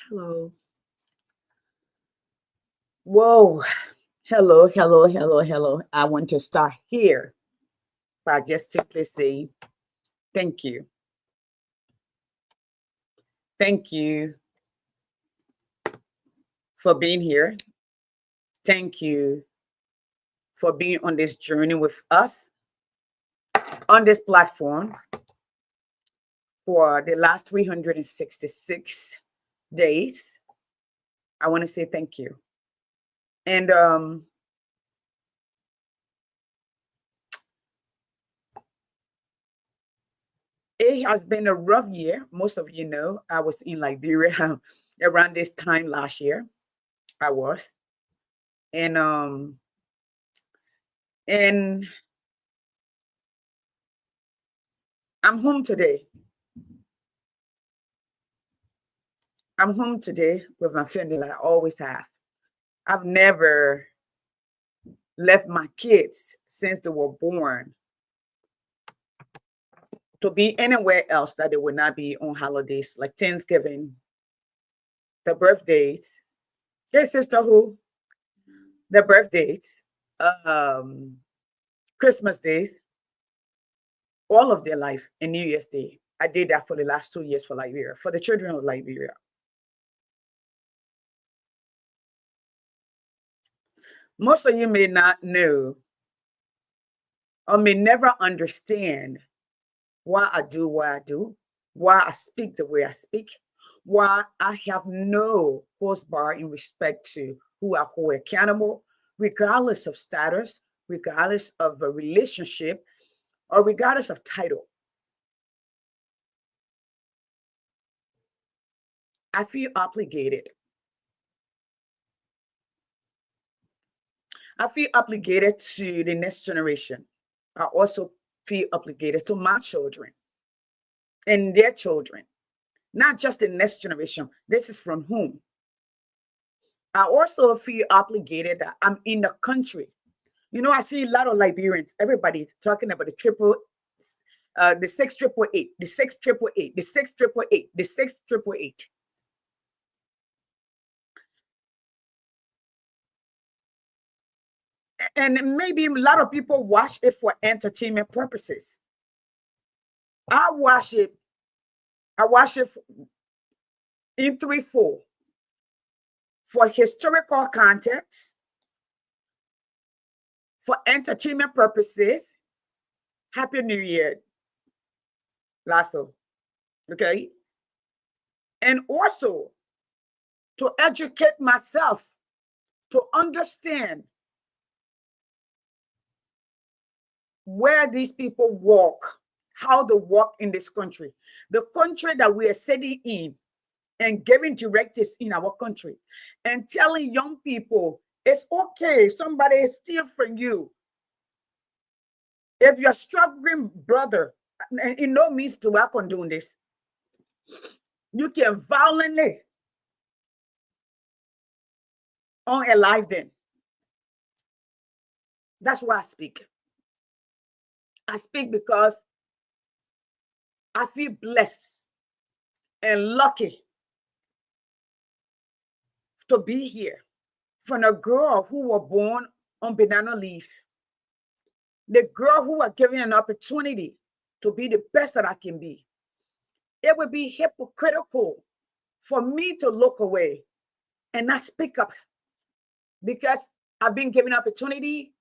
Hello. Whoa. Hello, hello, hello, hello. I want to start here by just simply saying thank you. Thank you for being here. Thank you for being on this journey with us on this platform for the last 366 days. I want to say thank you. And it has been a rough year. Most of you know I was in Liberia around this time last year. I was. And and I'm home today. I'm home today with my family like I always have. I've never left my kids since they were born to be anywhere else that they would not be on holidays like Thanksgiving, the birthdays. Hey, sister, who? The birthdays, um, Christmas days, all of their life, and New Year's Day. I did that for the last 2 years for Liberia, for the children of Liberia. Most of you may not know or may never understand why I do what I do, why I speak the way I speak, why I have no horse bar in respect to who I hold accountable, regardless of status, regardless of a relationship, or regardless of title. I feel obligated. I feel obligated to the next generation. I also feel obligated to my children and their children, not just the next generation. This is from whom? I also feel obligated that I'm in the country. You know, I see a lot of Liberians, everybody talking about the six triple eight, the six triple eight, the six triple eight, the six triple eight. And maybe a lot of people watch it for entertainment purposes. I watch it, I watch it in threefold for historical context, for entertainment purposes. Happy New Year, Lasso. Okay. And also to educate myself, to understand where these people walk, how they walk in this country, the country that we are sitting in and giving directives in our country and telling young people it's okay, somebody is steal from you. If you're struggling, brother, and in no means do I condone this, you can violently unalive them. That's why I speak. I speak because I feel blessed and lucky to be here from a girl who was born on banana leaf, the girl who was given an opportunity to be the best that I can be. It would be hypocritical for me to look away and not speak up because I've been given opportunity.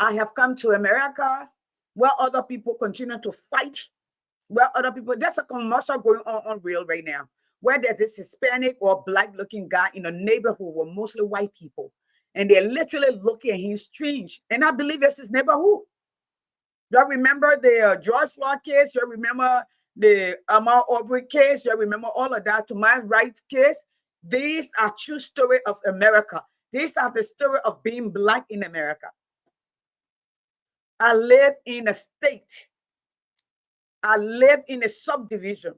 I have come to America where other people continue to fight, where other people, there's a commercial going on real right now, where there's this Hispanic or black looking guy in a neighborhood with mostly white people. And they're literally looking at him strange. And I believe it's his neighborhood. You remember the George Floyd case? You remember the Ahmaud Arbery case? You remember all of that? To my right case? These are true story of America. These are the story of being black in America. I live in a state. I live in a subdivision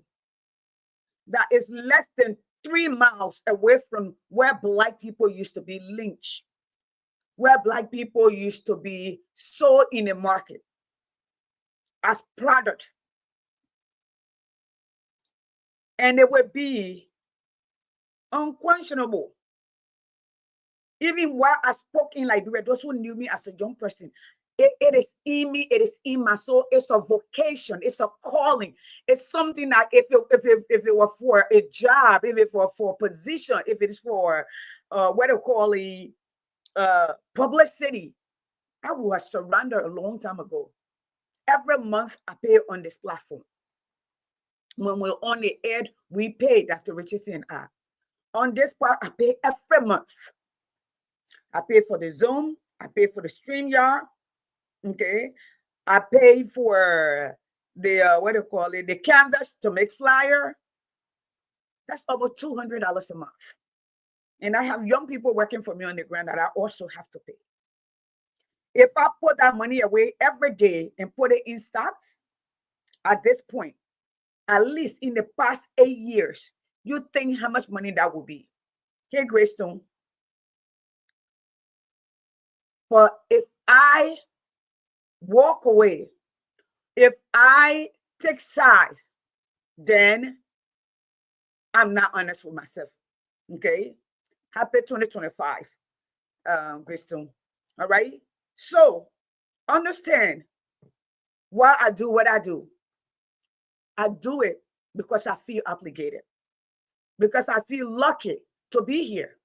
that is less than 3 miles away from where black people used to be lynched, where black people used to be sold in the market as product. And it would be unquestionable. Even while I spoke in Liberia, those who knew me as a young person, it is in me, it is in my soul. It's a vocation, it's a calling. It's something that if it were for a job, if it were for a position, if it is for what they call publicity, I would have surrendered a long time ago. Every month I pay on this platform. When we're on the air, we pay, Dr. Richardson and I. On this part, I pay every month. I pay for the Zoom, I pay for the StreamYard, okay? I pay for the what do you call it, the canvas to make flyer. That's over $200 a month. And I have young people working for me on the ground that I also have to pay. If I put that money away every day and put it in stocks, at this point, at least in the past 8 years, you think how much money that would be? Okay, Greystone. But if I walk away, if I take sides, then I'm not honest with myself. Okay. Happy 2025, Greystone. All right. So understand why I do what I do. I do it because I feel obligated, because I feel lucky to be here,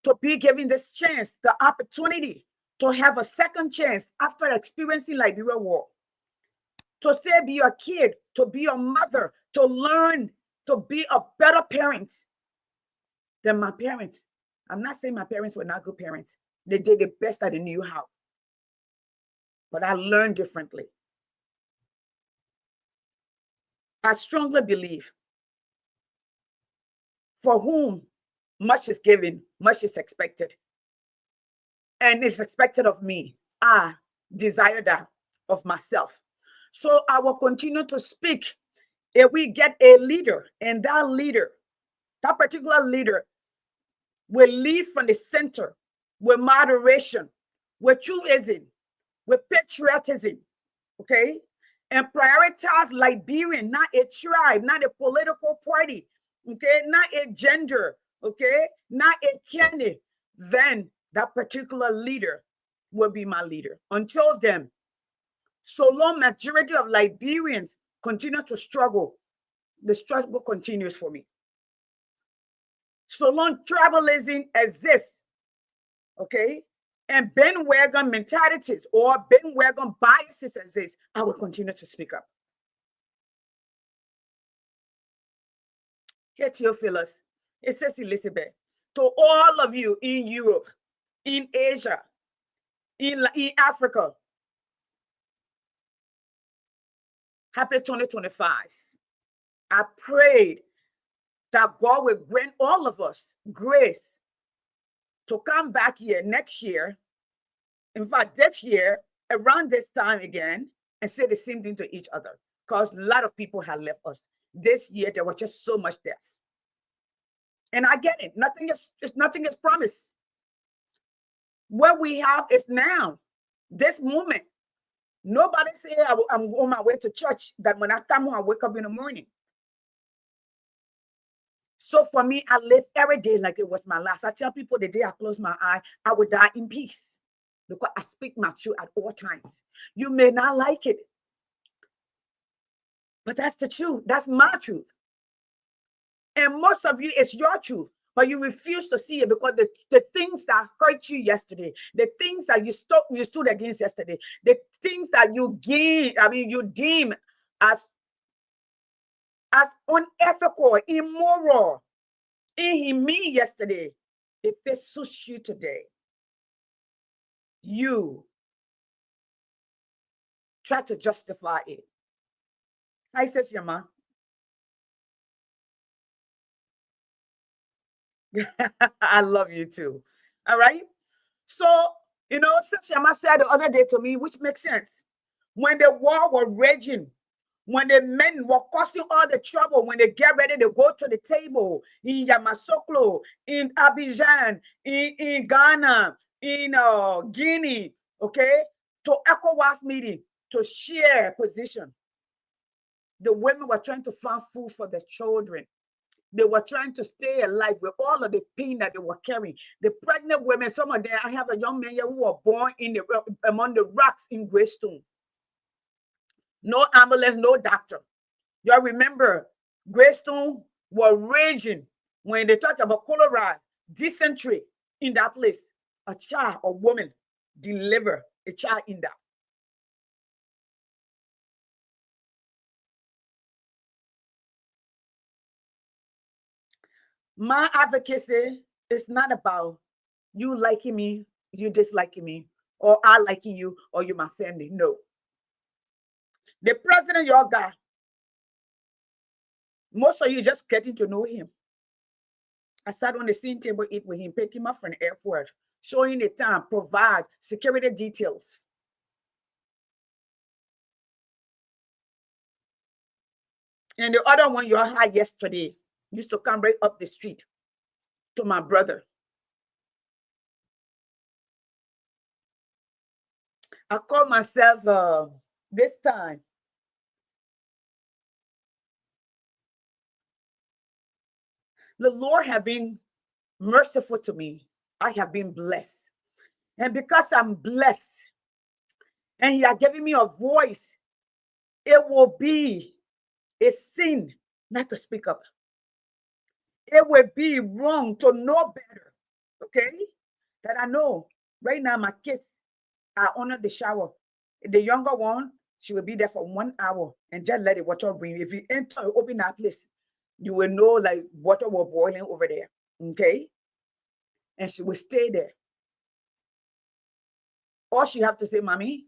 to be given this chance, the opportunity to have a second chance after experiencing Liberia war, to still be a kid, to be a mother, to learn to be a better parent than my parents. I'm not saying my parents were not good parents. They did the best that they knew how. But I learned differently. I strongly believe for whom much is given, much is expected. And it's expected of me. I desire that of myself. So I will continue to speak. If we get a leader, and that particular leader will lead from the center with moderation, with truism, with patriotism, okay? And prioritize Liberian, not a tribe, not a political party, okay? Not a gender, okay? Not a county. Then that particular leader will be my leader. Until then, so long majority of Liberians continue to struggle, the struggle continues for me. So long tribalism exists, okay, and bandwagon mentalities or bandwagon biases exist, I will continue to speak up. Here, Theophilus, it says, Elizabeth, to all of you in Europe, in Asia, in Africa, happy 2025. I prayed that God will grant all of us grace to come back here next year, in fact, this year, around this time again, and say the same thing to each other, because a lot of people have left us. This year, there was just so much death. And I get it. Nothing is promised. What we have is now, this moment. Nobody say I'm on my way to church, that when I come home, I wake up in the morning. So for me, I live every day like it was my last. I tell people the day I close my eye, I will die in peace, because I speak my truth at all times. You may not like it, but that's the truth. That's my truth. And most of you, it's your truth, but you refuse to see it because the things that hurt you yesterday, the things that you stood against yesterday, the things that you deem as unethical, immoral in me yesterday, if it suits you today, you try to justify it. Hi, says your mom. I love you too. All right. So, Sis Yama said the other day to me, which makes sense. When the war was raging, when the men were causing all the trouble, when they get ready to go to the table in Yamoussoukro, in Abidjan, in Ghana, in Guinea, okay, to ECOWAS meeting, to share position, the women were trying to find food for their children. They were trying to stay alive with all of the pain that they were carrying. The pregnant women, some of them, I have a young man here who was born in the among the rocks in Greystone. No ambulance, no doctor. Y'all remember Greystone was raging when they talk about cholera, dysentery in that place. A child, a woman, deliver a child in that. My advocacy is not about you liking me, you disliking me, or I liking you, or you my family. No. The president y'all got, most of you just getting to know him. I sat on the same table, eat with him, pick him up from the airport, showing the time, provide security details. And the other one you all had yesterday used to come right up the street to my brother. I call myself this time. The Lord have been merciful to me. I have been blessed. And because I'm blessed and he has given me a voice, it will be a sin not to speak up. It will be wrong to know better. Okay? That I know. Right now, my kids are under the shower. The younger one, she will be there for 1 hour and just let the water bring. If you enter, open that place, you will know like water will boiling over there. Okay? And she will stay there. All she have to say, Mommy,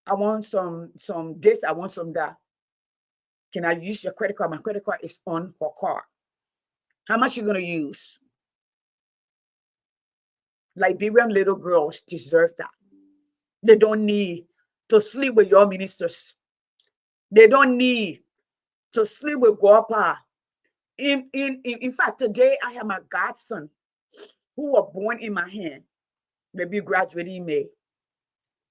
I want some this, I want some that. Can I use your credit card? My credit card is on her car. How much you gonna use? Liberian little girls deserve that. They don't need to sleep with your ministers. They don't need to sleep with Guapa. In fact, today I have my godson who was born in my hand, maybe graduating in May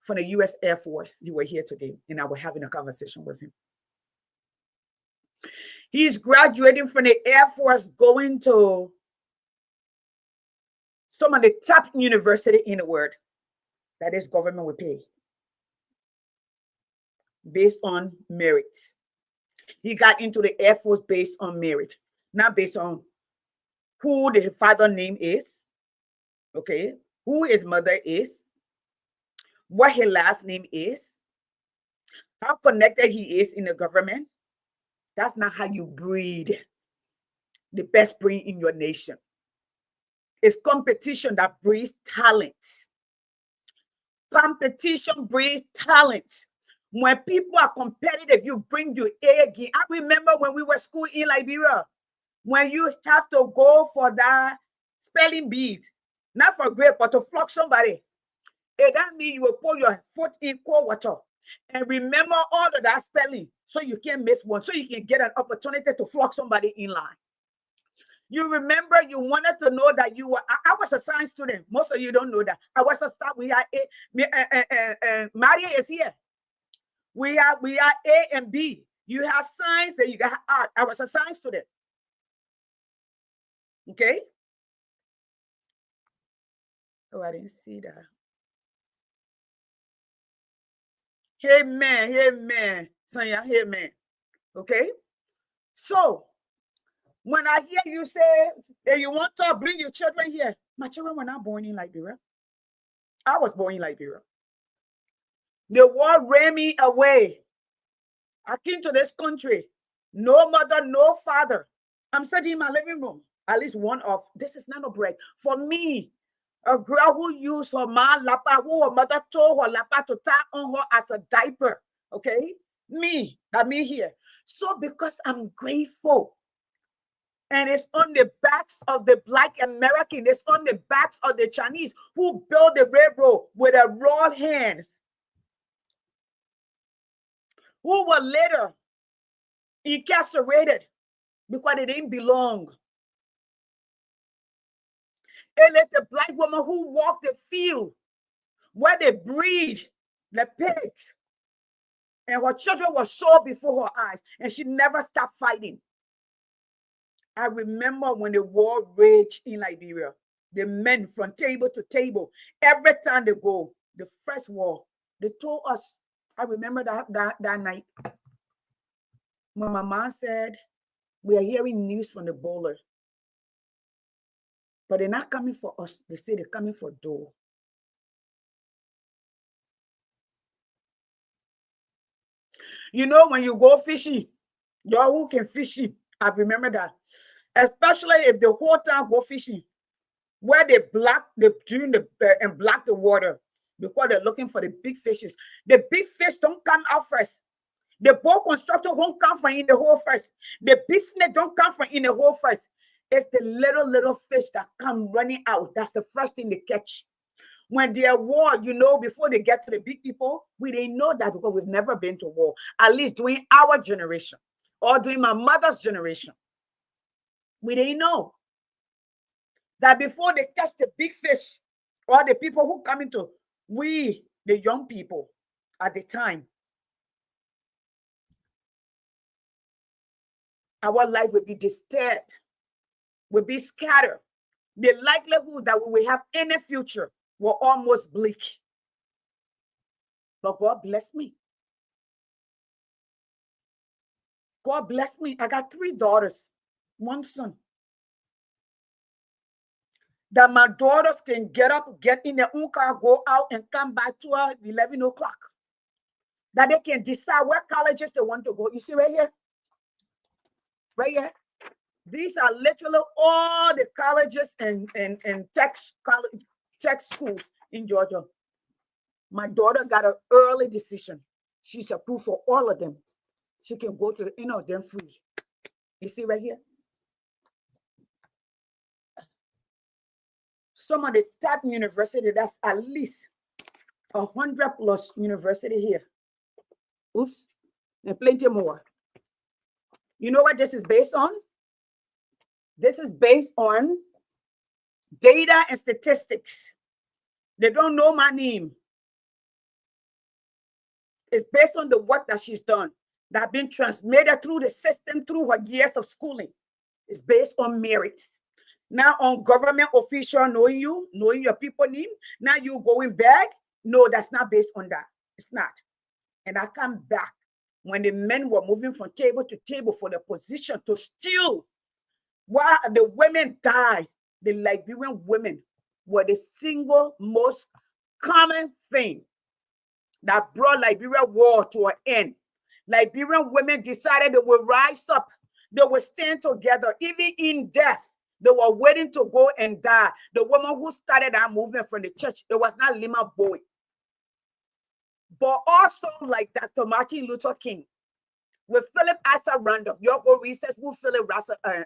from the U.S. Air Force. He was here today, and I was having a conversation with him. He's graduating from the Air Force, going to some of the top university in the world. That is government will pay based on merit. He got into the Air Force based on merit, not based on who the father name is, okay, who his mother is, what his last name is, how connected he is in the government. That's not how you breed the best brain in your nation. It's competition that breeds talent. Competition breeds talent. When people are competitive, you bring your A again. I remember when we were school in Liberia, when you have to go for that spelling bee, not for grade, but to flog somebody. That means you will put your foot in cold water and remember all of that spelling so you can't miss one, so you can get an opportunity to flog somebody in line. You remember you wanted to know that you were, I was a science student. Most of you don't know that. I was a star. We are Maria is here. We are A and B. You have science and you got art. I was a science student. Okay. Oh, I didn't see that. Hey man. Sonya, hey man. Okay. So when I hear you say, hey, you want to bring your children here, my children were not born in Liberia. I was born in Liberia. The war ran me away. I came to this country. No mother, no father. I'm sitting in my living room. At least one of this is not a break. For me, a girl who used her man lapa, who her mother told her lapa to tie on her as a diaper. Okay? Me, that me here. So because I'm grateful. And it's on the backs of the Black American, it's on the backs of the Chinese who built the railroad with their raw hands, who were later incarcerated because they didn't belong. And it's the Black woman who walked the field where they breed the pigs. And her children were sold before her eyes, and she never stopped fighting. I remember when the war raged in Liberia, the men from table to table, every time they go, the first war, they told us, I remember that night when my mom said, we are hearing news from the bowler, but they're not coming for us. They say they're coming for Dole. You know, when you go fishing, y'all who can fishing, I remember that. Especially if the whole time go fishing, where they block the during the and block the water because they're looking for the big fishes. The big fish don't come out first. The boat constructor won't come from in the hole first. The business don't come from in the hole first. It's the little fish that come running out. That's the first thing they catch. When they're war, you know, before they get to the big people, we didn't know that because we've never been to war, at least during our generation or during my mother's generation. We didn't know that before they catch the big fish or the people who come into, we, the young people at the time, our life will be disturbed, will be scattered. The likelihood that we will have any future were almost bleak. But God bless me. God bless me. I got 3 daughters, 1 son. That my daughters can get up, get in their own car, go out and come back 12, 11 o'clock. That they can decide what colleges they want to go. You see right here? Right here. These are literally all the colleges and tech schools in Georgia. My daughter got an early decision. She's approved for all of them. She can go to any of them free. You see right here? Some of the top university, that's at least 100+ university here. Oops, and plenty more. You know what this is based on? This is based on data and statistics. They don't know my name. It's based on the work that she's done, that been transmitted through the system, through her years of schooling. It's based on merits. Now on government official knowing you, knowing your people name, now you going back. No, that's not based on that. It's not. And I come back when the men were moving from table to table for the position to steal. While the women died, the Liberian women were the single most common thing that brought Liberia war to an end. Liberian women decided they would rise up. They would stand together, even in death. They were waiting to go and die. The woman who started that movement from the church, it was not Lima Boy, but also like Dr. Martin Luther King. With Philip Asa Randolph, you go research who Philip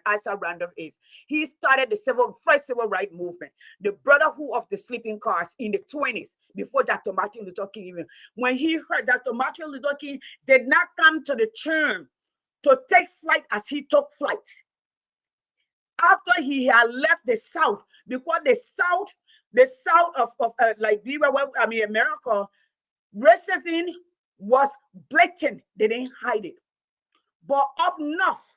Asa Randolph is. He started the first civil rights movement, the brotherhood of the sleeping cars in the 20s, before Dr. Martin Luther King even. When he heard Dr. Martin Luther King did not come to the term to take flight as he took flight. After he had left the South, because the South of Liberia, America, racism was blatant. They didn't hide it. But up north,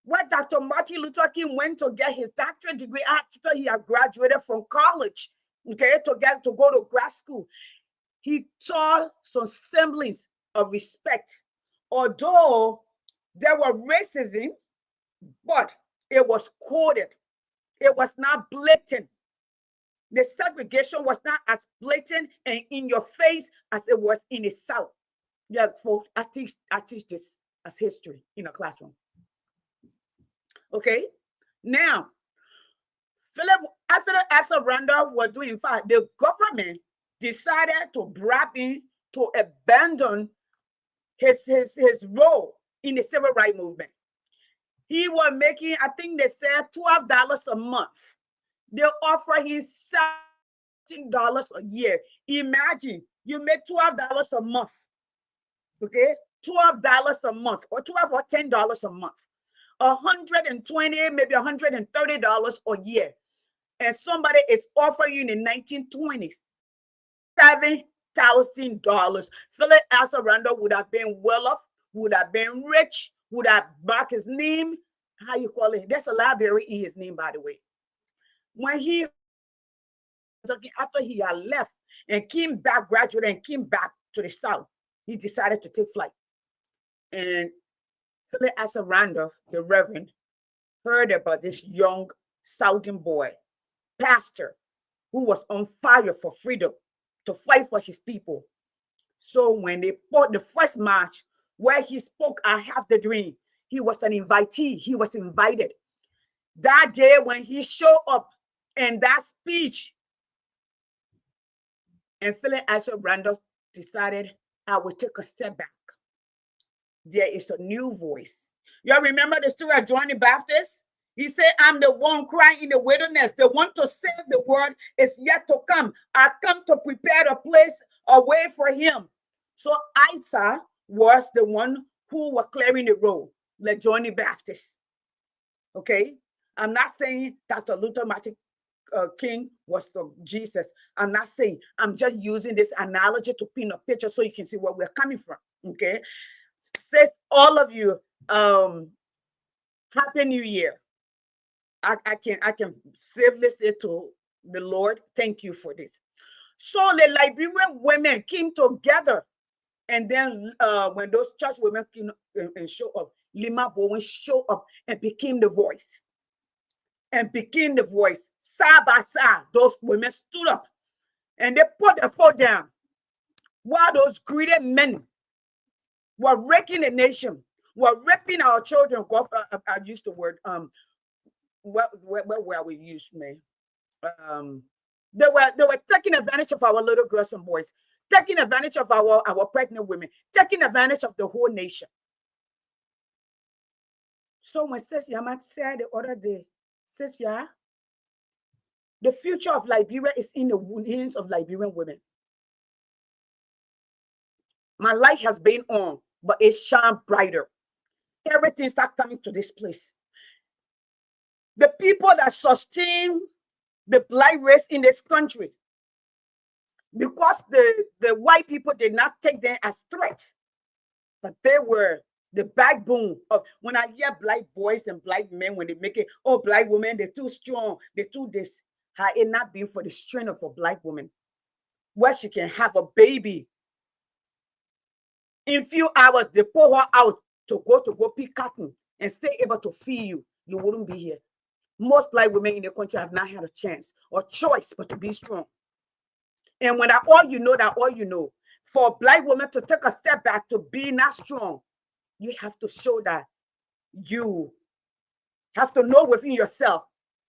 where Dr. Martin Luther King went to get his doctorate degree after he had graduated from college, okay, to go to grad school, he saw some semblance of respect. Although there were racism, but it was coded. It was not blatant. The segregation was not as blatant and in your face as it was in the South. Yeah, folks, I teach this as history in a classroom. Okay, now after Asa Randolph was doing fine, the government decided to bribe him to abandon his role in the civil rights movement. He was making, I think they said $12 a month. They offer him $17 a year. Imagine you make $12 a month. Okay, $12 a month, or $12 or $10 a month, $120, maybe $130 a year, and somebody is offering you in the 1920s $7,000. Philip Asa Randolph would have been well off, would have been rich, would have backed his name how you call it? There's a library in his name, by the way. When he after he had left and came back, graduated and came back to the South, he decided to take flight. And Philip Asa Randolph, the Reverend, heard about this young Southern boy, pastor, who was on fire for freedom to fight for his people. So when they fought the first march where he spoke, I have the dream, he was an invitee. He was invited. That day when he showed up in that speech, and Philip Asa Randolph decided, I will take a step back. There is a new voice. Y'all remember the story of John the Baptist? He said, I'm the one crying in the wilderness. The one to save the world is yet to come. I come to prepare a place, a way for him. So Asa was the one who was clearing the road, like John the Baptist. Okay? I'm not saying Dr. Luther Martin King was the Jesus. I'm not saying. I'm just using this analogy to paint a picture so you can see where we're coming from. Okay? Says all of you, Happy New Year. I can safely say to the Lord, thank you for this. So the Liberian women came together, and then when those church women came and showed up, Lima Bowen showed up and became the voice. And became the voice. Side by side, those women stood up and they put their foot down while those greedy men were wrecking the nation, were raping our children. I used the word where were we used, man? They were taking advantage of our little girls and boys, taking advantage of our pregnant women, taking advantage of the whole nation. So when Sis Yamat said the other day, Sis, yeah, the future of Liberia is in the hands of Liberian women. My light has been on, but it shines brighter. Everything starts coming to this place. The people that sustain the black race in this country, because the white people did not take them as threats, but they were the backbone of, when I hear black boys and black men, when they make it, oh, black women, they're too strong, they're too this. Had it not been for the strength of a black woman, where she can have a baby in few hours, they pour her out to go pick cotton and stay able to feed you, you wouldn't be here. Most black women in the country have not had a chance or choice but to be strong. And when all you know, for black women to take a step back to be not strong, you have to show that you have to know within yourself.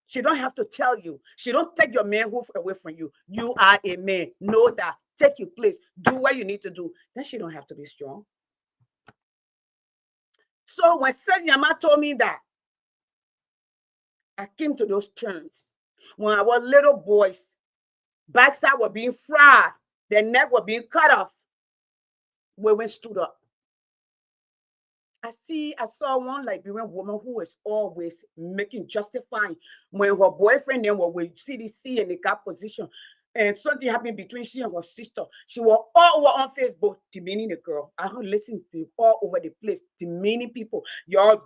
She don't have to tell you. She don't take your manhood away from you. You are a man. Know that. Take your place. Do what you need to do. Then she don't have to be strong. So when Senyama told me that, I came to those terms. When our little boys, backside were being fried, their neck were being cut off, women stood up. I saw one Liberian woman who was always justifying when her boyfriend then was with CDC and they got position, and something happened between she and her sister. She was all over on Facebook demeaning the girl. I heard listen to you all over the place, demeaning people. Y'all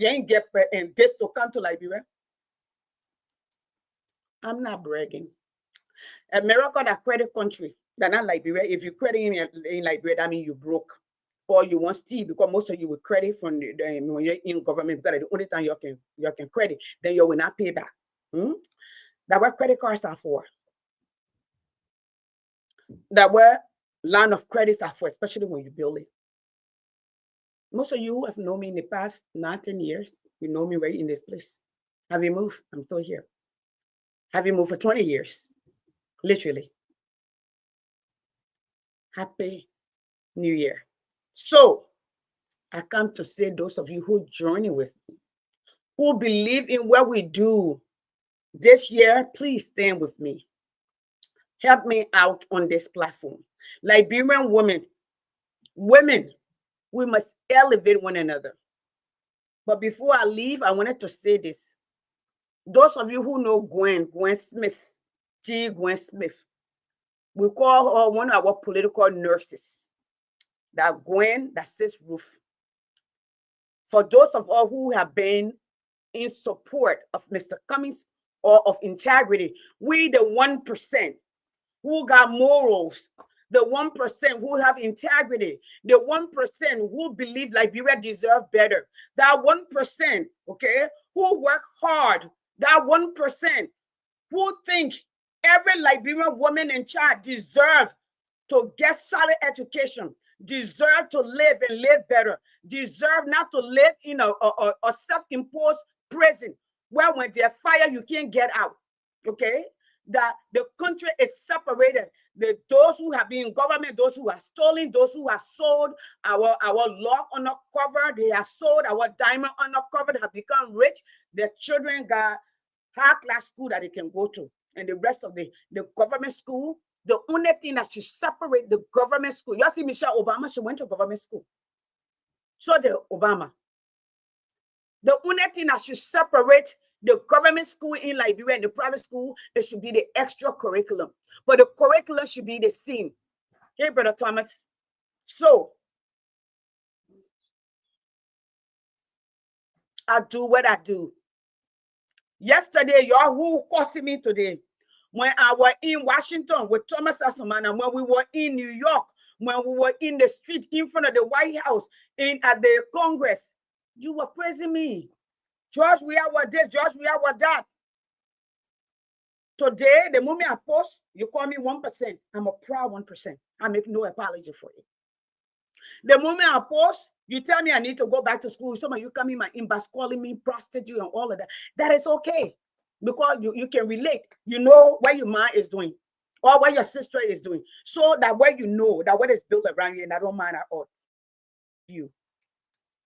ain't get and this to come to Liberia. I'm not bragging. America, that credit country, they're not Liberia. If you credit in Liberia, that means you broke. Or you want steal, because most of you will credit from when you're in government, because the only time you can credit, then you will not pay back. That's what credit cards are for. That's what line of credits are for, especially when you build it. Most of you who have known me in the past 19 years, you know me right in this place. Have you moved? I'm still here. Have you moved for 20 years? Literally. Happy New Year. So, I come to say those of you who journey with me, who believe in what we do this year, please stand with me. Help me out on this platform. Liberian women, we must elevate one another. But before I leave, I wanted to say this. Those of you who know Gwen Smith, Gwen Smith, we call her one of our political nurses. That Gwen, that says Ruth. For those of us who have been in support of Mr. Cummings or of integrity, we the 1% who got morals, the 1% who have integrity, the 1% who believe Liberia deserve better, that 1%, okay, who work hard, that 1% who think every Liberian woman and child deserve to get solid education, deserve to live and live better, deserve not to live in a self-imposed prison where when they fire, you can't get out, okay? That the country is separated. Those who have been in government, those who are stolen, those who have sold our law undercover, they have sold our diamond undercover, they have become rich. Their children got high-class school that they can go to. And the rest of the government school, the only thing that should separate the government school, you see Michelle Obama, she went to government school. So did Obama. The only thing that should separate the government school in Liberia and the private school, it should be the extra curriculum. But the curriculum should be the same. Hey, Brother Thomas. So, I do what I do. Yesterday, y'all who caused me today, when I was in Washington with Thomas Asomana, when we were in New York, when we were in the street in front of the White House, at the Congress, you were praising me. George, we are what this, George, we are what that. Today, the moment I post, you call me 1%. I'm a proud 1%. I make no apology for it. The moment I post, you tell me I need to go back to school. Some of you come in my inbox calling me prostitute and all of that. That is okay. Because you can relate. You know what your mom is doing or what your sister is doing. So that way you know that what is built around you, and I don't mind at all. You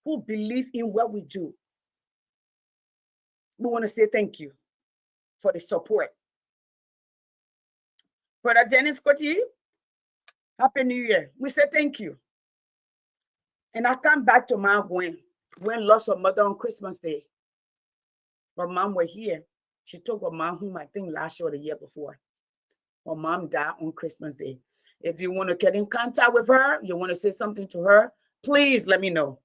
who believe in what we do, we want to say thank you for the support. Brother Dennis Scotty, Happy New Year. We say thank you. And I come back to my Gwen lost her mother on Christmas Day. Her mom was here. She took her mom home, I think, last year or the year before. Her mom died on Christmas Day. If you want to get in contact with her, you want to say something to her, please let me know.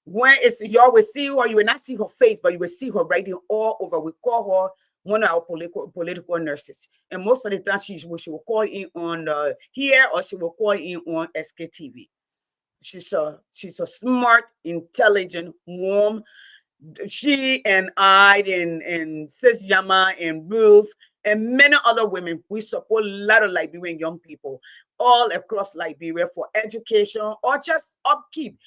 When y'all will see her, you will not see her face, but you will see her writing all over. We call her one of our political nurses. And most of the time, she will call in on here or she will call in on SKTV. She's a smart, intelligent, warm. She and I and Sis Yama and Ruth and many other women, we support a lot of Liberian young people all across Liberia for education or just upkeep,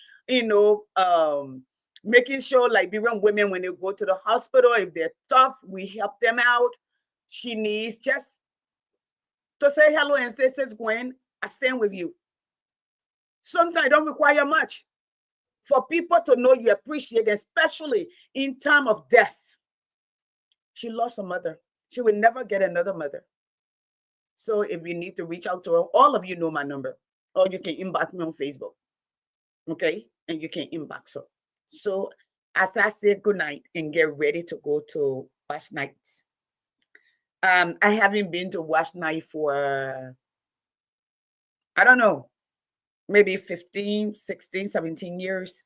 making sure Liberian women, when they go to the hospital, if they're tough, we help them out. She needs just to say hello and say, Sis Gwen, I stand with you. Sometimes it don't require much for people to know you appreciate, especially in time of death. She lost a mother. She will never get another mother. So if you need to reach out to her, all of you know my number, or you can inbox me on Facebook. Okay? And you can inbox her. So as I say good night and get ready to go to Wash Nights. I haven't been to Wash Night for, I don't know, maybe 15, 16, 17 years.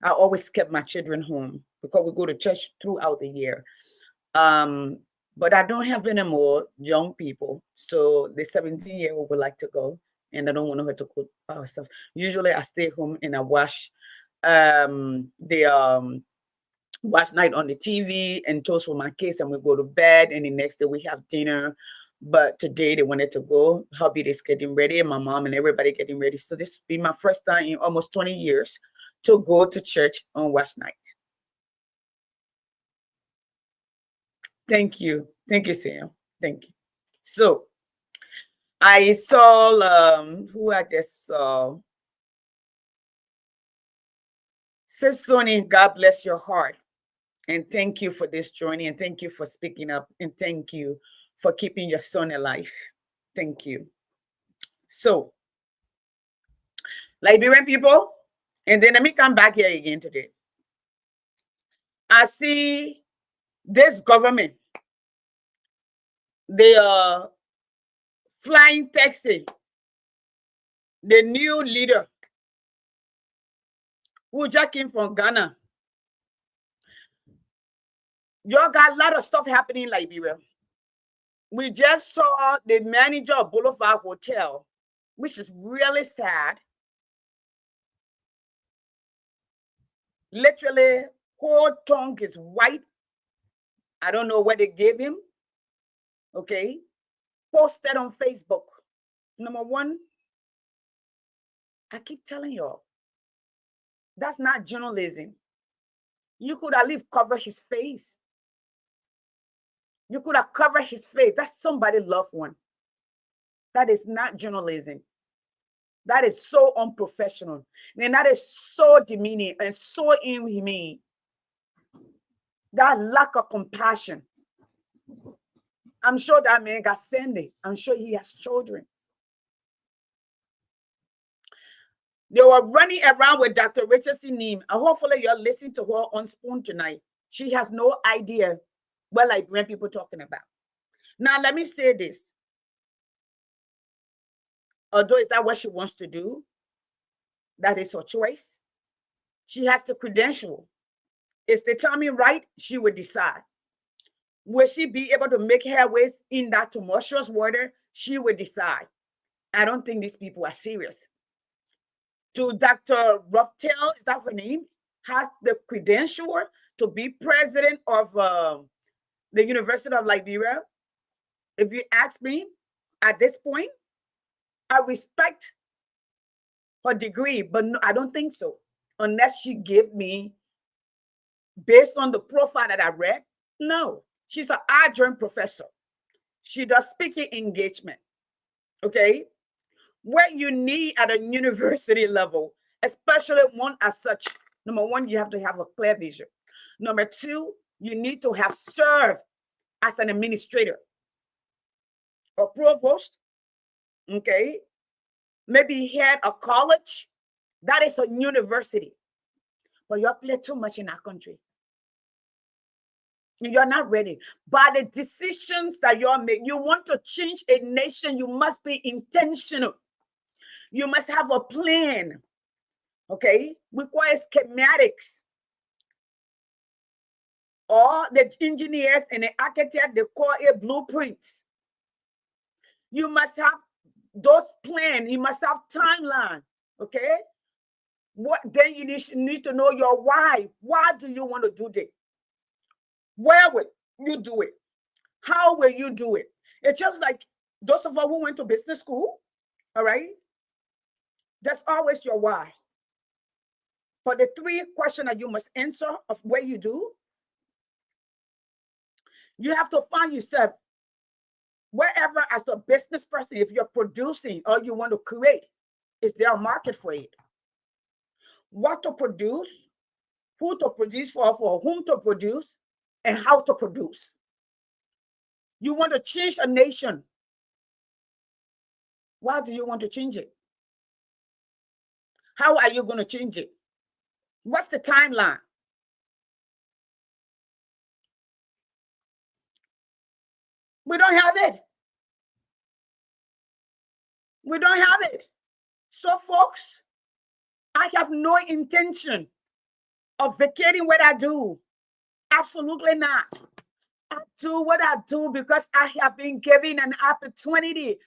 I always kept my children home because we go to church throughout the year. But I don't have any more young people. So the 17-year-old would like to go, and I don't want her to cook by herself. Usually I stay home and I watch the watch night on the TV and toast for my kids, and we go to bed, and the next day we have dinner. But today they wanted to go. Hubby is getting ready, and my mom and everybody getting ready. So this will be my first time in almost 20 years to go to church on Wash Night. Thank you. Thank you, Sam. Thank you. So I saw who I just saw. Sis Sonny, God bless your heart. And thank you for this journey. And thank you for speaking up. And thank you for keeping your son alive. Thank you. So, Liberian people, and then let me come back here again today. I see this government, they are flying taxi, the new leader who just came from Ghana. Y'all got a lot of stuff happening in Liberia. We just saw the manager of Boulevard Hotel, which is really sad. Literally, whole tongue is white. I don't know what they gave him. Okay. Posted on Facebook. Number one, I keep telling y'all, that's not journalism. You could at least cover his face. You could have covered his face. That's somebody's loved one. That is not journalism. That is so unprofessional. And that is so demeaning and so inhumane. That lack of compassion. I'm sure that man got family. I'm sure he has children. They were running around with Dr. Richardson Neem, and hopefully you're listening to her on Spoon tonight. She has no idea what Liberian people talking about. Now, let me say this. Although is that what she wants to do? That is her choice. She has the credential. Is the timing right? She will decide. Will she be able to make headways in that tumultuous water? She will decide. I don't think these people are serious. To Dr. Rothschild, is that her name? Has the credential to be president of the University of Liberia. If you ask me, at this point, I respect her degree, but no, I don't think so. Unless she gave me, based on the profile that I read, no. She's an adjunct professor. She does speaking engagement. Okay? What you need at a university level, especially one as such, number one, you have to have a clear vision. Number two, you need to have served as an administrator or provost. Okay? Maybe head a college. That is a university. But you play too much in our country. You're not ready. By the decisions that you're making, you want to change a nation, you must be intentional. You must have a plan. Okay? Require schematics. Or the engineers and the architect, they call it blueprints. You must have those plans. You must have timeline. Okay? What then you need to know your why. Why do you want to do this? Where will you do it? How will you do it? It's just like those of us who went to business school, all right? That's always your why. For the three questions that you must answer of what you do, you have to find yourself wherever as a business person, if you're producing or you want to create, is there a market for it? What to produce, who to produce for whom to produce, and how to produce. You want to change a nation. Why do you want to change it? How are you going to change it? What's the timeline? We don't have it. We don't have it. So, folks, I have no intention of vacating what I do. Absolutely not. I do what I do because I have been given an opportunity.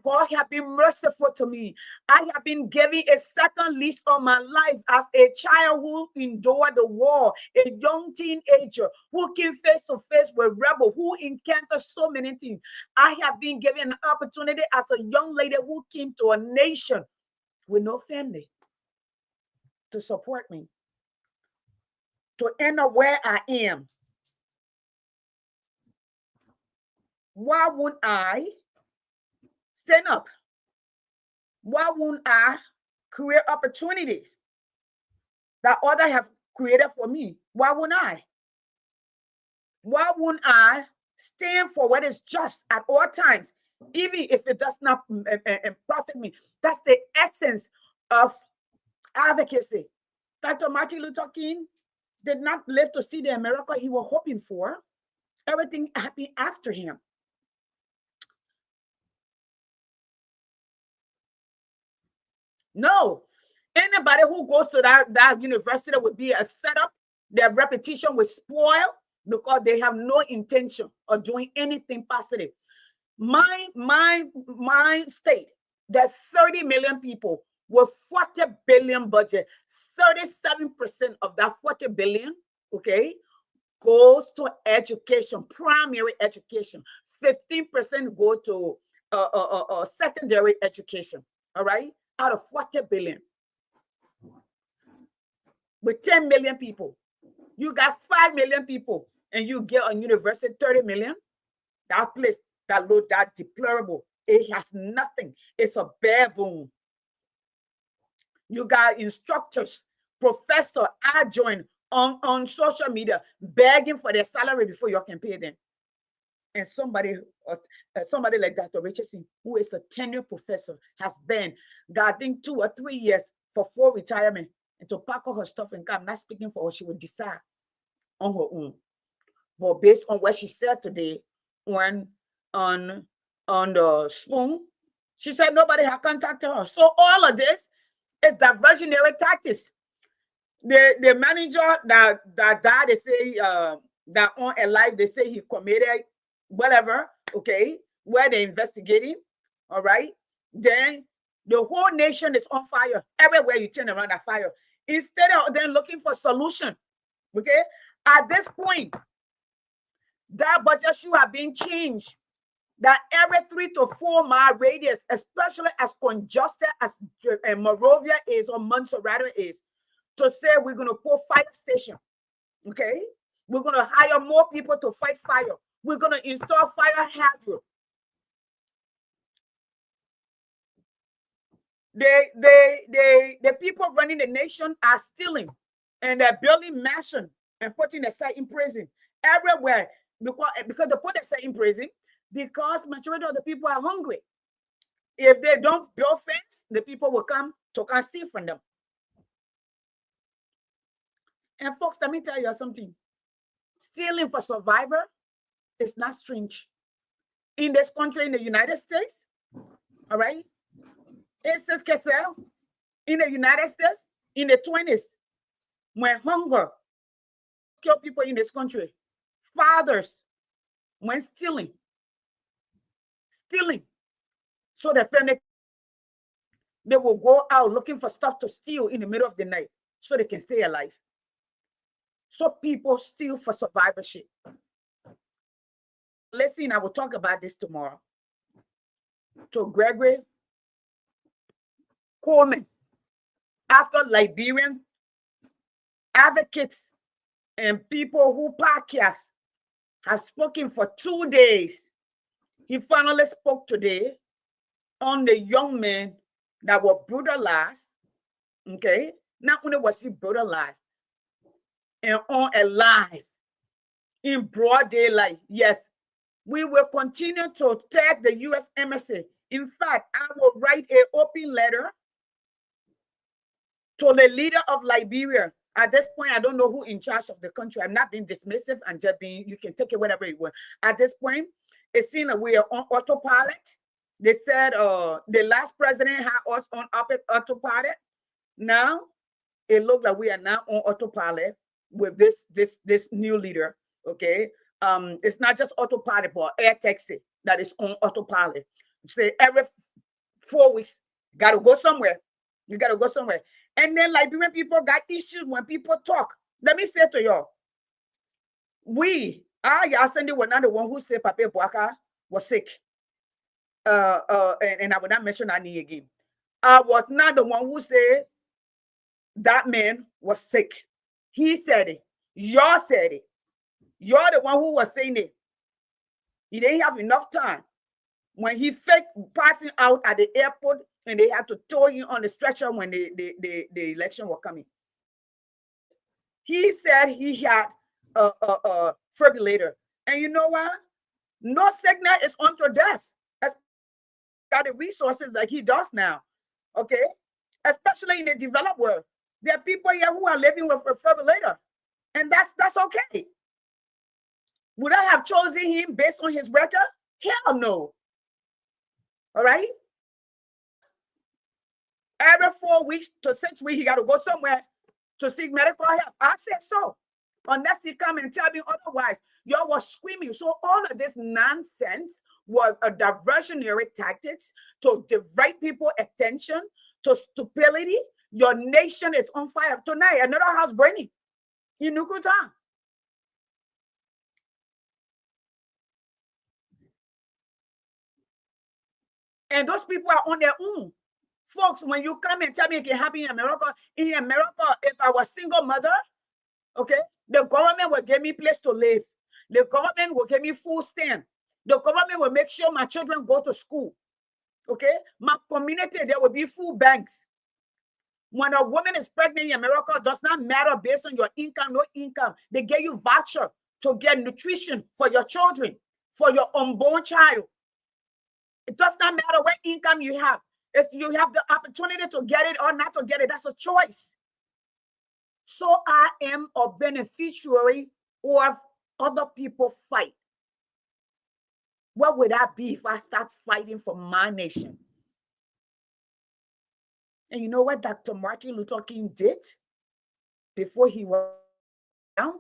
God has been merciful to me. I have been given a second lease on my life as a child who endured the war, a young teenager who came face to face with rebel, who encountered so many things. I have been given an opportunity as a young lady who came to a nation with no family to support me, to end up where I am. Why wouldn't I stand up? Why wouldn't I create opportunities that others have created for me? Why wouldn't I? Why wouldn't I stand for what is just at all times, even if it does not profit me? That's the essence of advocacy. Dr. Martin Luther King did not live to see the America he was hoping for. Everything happened after him. No. Anybody who goes to that university would be a setup. Their reputation will spoil. because they have no intention of doing anything positive. My state, that 30 million people with 40 billion budget, 37% of that 40 billion, okay, goes to education, primary education. 15% go to secondary education. All right, out of 40 billion, with 10 million people, you got 5 million people, and you get a university 30 million. That place, that load, that deplorable. It has nothing. It's a bare bone. You got instructors, professor, adjoint on social media begging for their salary before you can pay them. And somebody like Dr. Richardson, who is a tenured professor, has been, got, I think, 2 or 3 years for full retirement, and to pack all her stuff and come. I'm not speaking for her, she would decide on her own. But based on what she said today on the Spoon, she said nobody had contacted her. So all of this is diversionary tactics. The manager that died, they say that on a life, they say he committed whatever, okay, where they're investigating, all right. Then the whole nation is on fire. Everywhere you turn around, that fire. Instead of them looking for solution, okay, at this point, that budget should have been changed. That every 3 to 4 mile radius, especially as congested as Monrovia is or Montserrat is, to say we're going to put fire station, okay? We're going to hire more people to fight fire. We're going to install fire hydrant. The people running the nation are stealing, and they're building mansion and putting the site in prison everywhere, because they put the site in prison because majority of the people are hungry. If they don't build fence, the people will come to steal from them. And folks, let me tell you something. Stealing for survivor is not strange. In this country, in the United States, all right, it's in the United States, in the 20s, when hunger killed people in this country, fathers went stealing. So the family, they will go out looking for stuff to steal in the middle of the night so they can stay alive. So people steal for survivorship. Listen, I will talk about this tomorrow. To Gregory Coleman, after Liberian advocates and people who podcast have spoken for 2 days, he finally spoke today on the young men that were brutalized. Okay, not only was he brutalized and on a live in broad daylight. Yes, we will continue to tag the U.S. Embassy. In fact, I will write an open letter to the leader of Liberia. At this point, I don't know who in charge of the country. I'm not being dismissive. I'm just being, you can take it whatever you want. At this point, it seems that we are on autopilot. They said the last president had us on autopilot. Now, it looks like we are now on autopilot with this new leader. Okay, it's not just autopilot, but air taxi that is on autopilot. Say every 4 weeks, gotta go somewhere. You gotta go somewhere. And then Liberian people got issues when people talk. Let me say to y'all, Yasendi were not the one who said Pape Boaka was sick. And I will not mention that name again. I was not the one who said that man was sick. He said it. Y'all said it. You're the one who was saying it. He didn't have enough time. When he faked passing out at the airport and they had to tow him on the stretcher when the election was coming. He said he had a defibrillator. And you know what? No signal is unto death. Got the resources like he does now. Okay? Especially in the developed world. There are people here who are living with a defibrillator. And that's okay. Would I have chosen him based on his record? Hell no. All right? Every 4 weeks to 6 weeks, he got to go somewhere to seek medical help. I said so. unless he come and tell me otherwise. Y'all was screaming. So all of this nonsense was a diversionary tactics to divert people attention to stupidity. Your nation is on fire tonight. Another house burning in Nukuta. And those people are on their own. Folks, when you come and tell me it can happen in America, if I was single mother, okay, the government will give me place to live. The government will give me food stamp. The government will make sure my children go to school. Okay, my community, there will be food banks. When a woman is pregnant in America, it does not matter based on your income, no income. They give you voucher to get nutrition for your children, for your unborn child. It does not matter what income you have. If you have the opportunity to get it or not to get it, that's a choice. So I am a beneficiary of other people fight. What would I be if I start fighting for my nation? And you know what Dr. Martin Luther King did before he was down?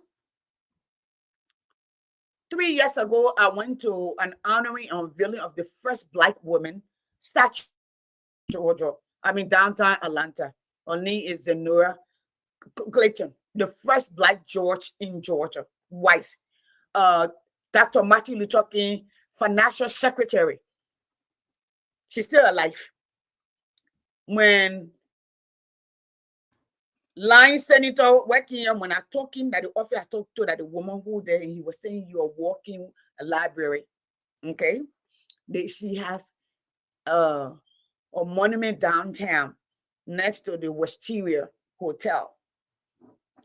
3 years ago, I went to an honoring unveiling of the first Black woman statue in Georgia. Downtown Atlanta. Her name is Zenora Clayton, the first Black George in Georgia, white. Dr. Martin Luther King, financial secretary. She's still alive. When line senator working here, when I told him that the office, I talked to that the woman who there, and he was saying you are walking a library. Okay, she has a monument downtown next to the Wisteria Hotel.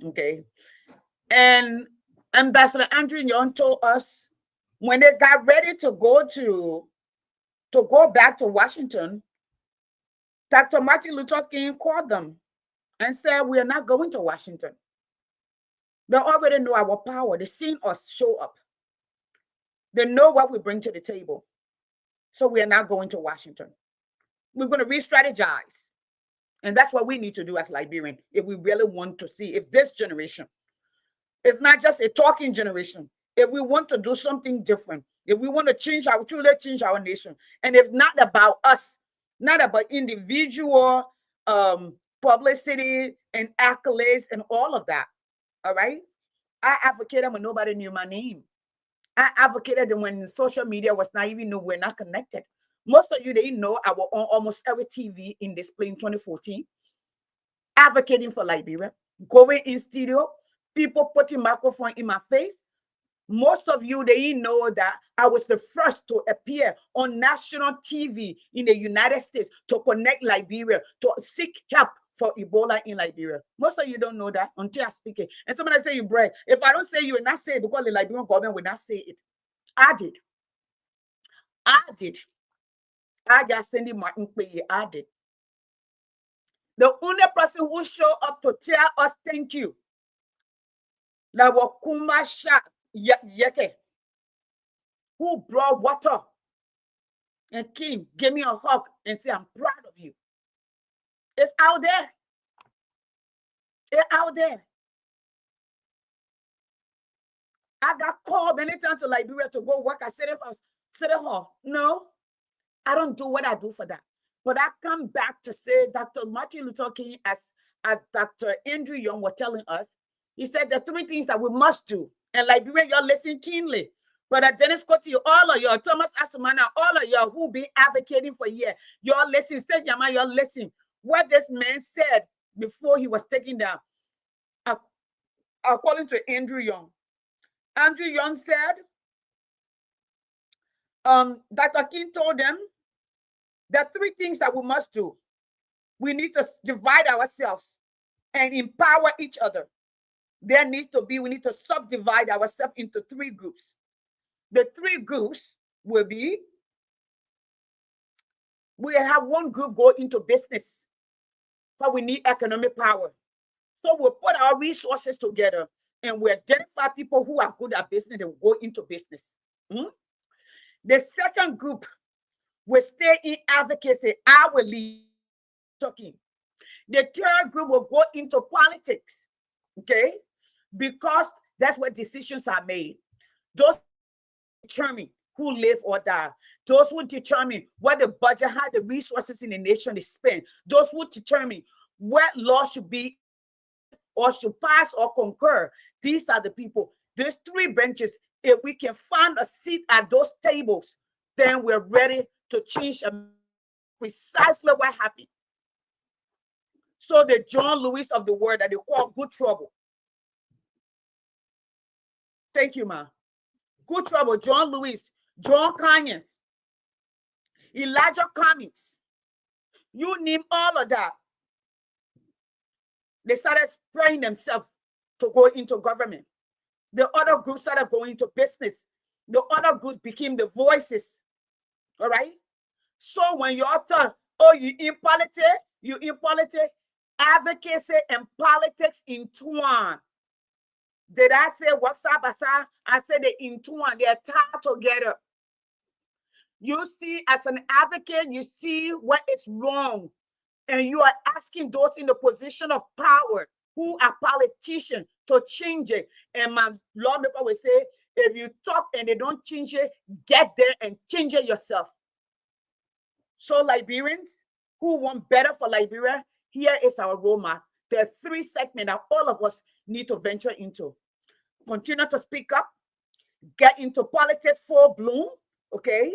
Okay, and Ambassador Andrew Young told us when they got ready to go back to Washington, Dr. Martin Luther King called them and said, we are not going to Washington. They already know our power. They've seen us show up. They know what we bring to the table. So we are not going to Washington. We're going to re-strategize. And that's what we need to do as Liberians if we really want to see if this generation, it's not just a talking generation. If we want to do something different, if we want to truly change our nation, and if not about us, not about individual publicity and accolades and all of that. All right. I advocated when nobody knew my name. I advocated when social media was not even know we're not connected. Most of you didn't know I was on almost every TV in display in 2014, advocating for Liberia, going in studio, people putting microphone in my face. Most of you, they didn't know that I was the first to appear on national TV in the United States to connect Liberia, to seek help for Ebola in Liberia. Most of you don't know that until I speak it. And somebody say you brag. If I don't say, you will not say it because the Liberian government will not say it. I did. I got Cindy Martin Peye. I did. The only person who showed up to tell us thank you, that was Kumasha Yeke, who brought water and came, gave me a hug and said, I'm proud of you. It's out there. It's out there. I got called many times to Liberia to go work at City Hall. No, I don't do what I do for that. But I come back to say Dr. Martin Luther King, as Dr. Andrew Young was telling us, he said there are 3 things that we must do. And Liberia, you're listening keenly. Brother Dennis Coty, all of y'all, Thomas Asumana, all of y'all who be advocating for years, y'all listen, say Yama, y'all listen. What this man said before he was taken down, according to Andrew Young. Andrew Young said, Dr. King told them there are 3 things that we must do. We need to divide ourselves and empower each other. We need to subdivide ourselves into 3 groups. The 3 groups will be, we have one group go into business. So we need economic power. So we'll put our resources together and we identify people who are good at business and go into business. The second group will stay in advocacy. I will lead talking. The third group will go into politics. Okay? Because That's where decisions are made. Those determine who live or die. Those who determine what the budget, how the resources in the nation is spent. Those who determine what law should be or should pass or concur. These are the people. There's three branches. If we can find a seat at those tables, then we're ready to change precisely what happened. So the John Lewis of the word that they call good trouble. Thank you, ma. Good trouble. John Lewis, John Conyers, Elijah Cummings. You name all of that. They started spraying themselves to go into government. The other groups started going into business. The other groups became the voices. All right. So when you're talking, oh, you in politics, advocacy and politics entwine. Did I say what's up? I said they entwine, they're tied together. You see, as an advocate, you see what is wrong. And you are asking those in the position of power who are politicians to change it. And my lawmaker will say, if you talk and they don't change it, get there and change it yourself. So Liberians who want better for Liberia, here is our roadmap. There are three segments that all of us need to venture into. Continue to speak up, get into politics full bloom, okay?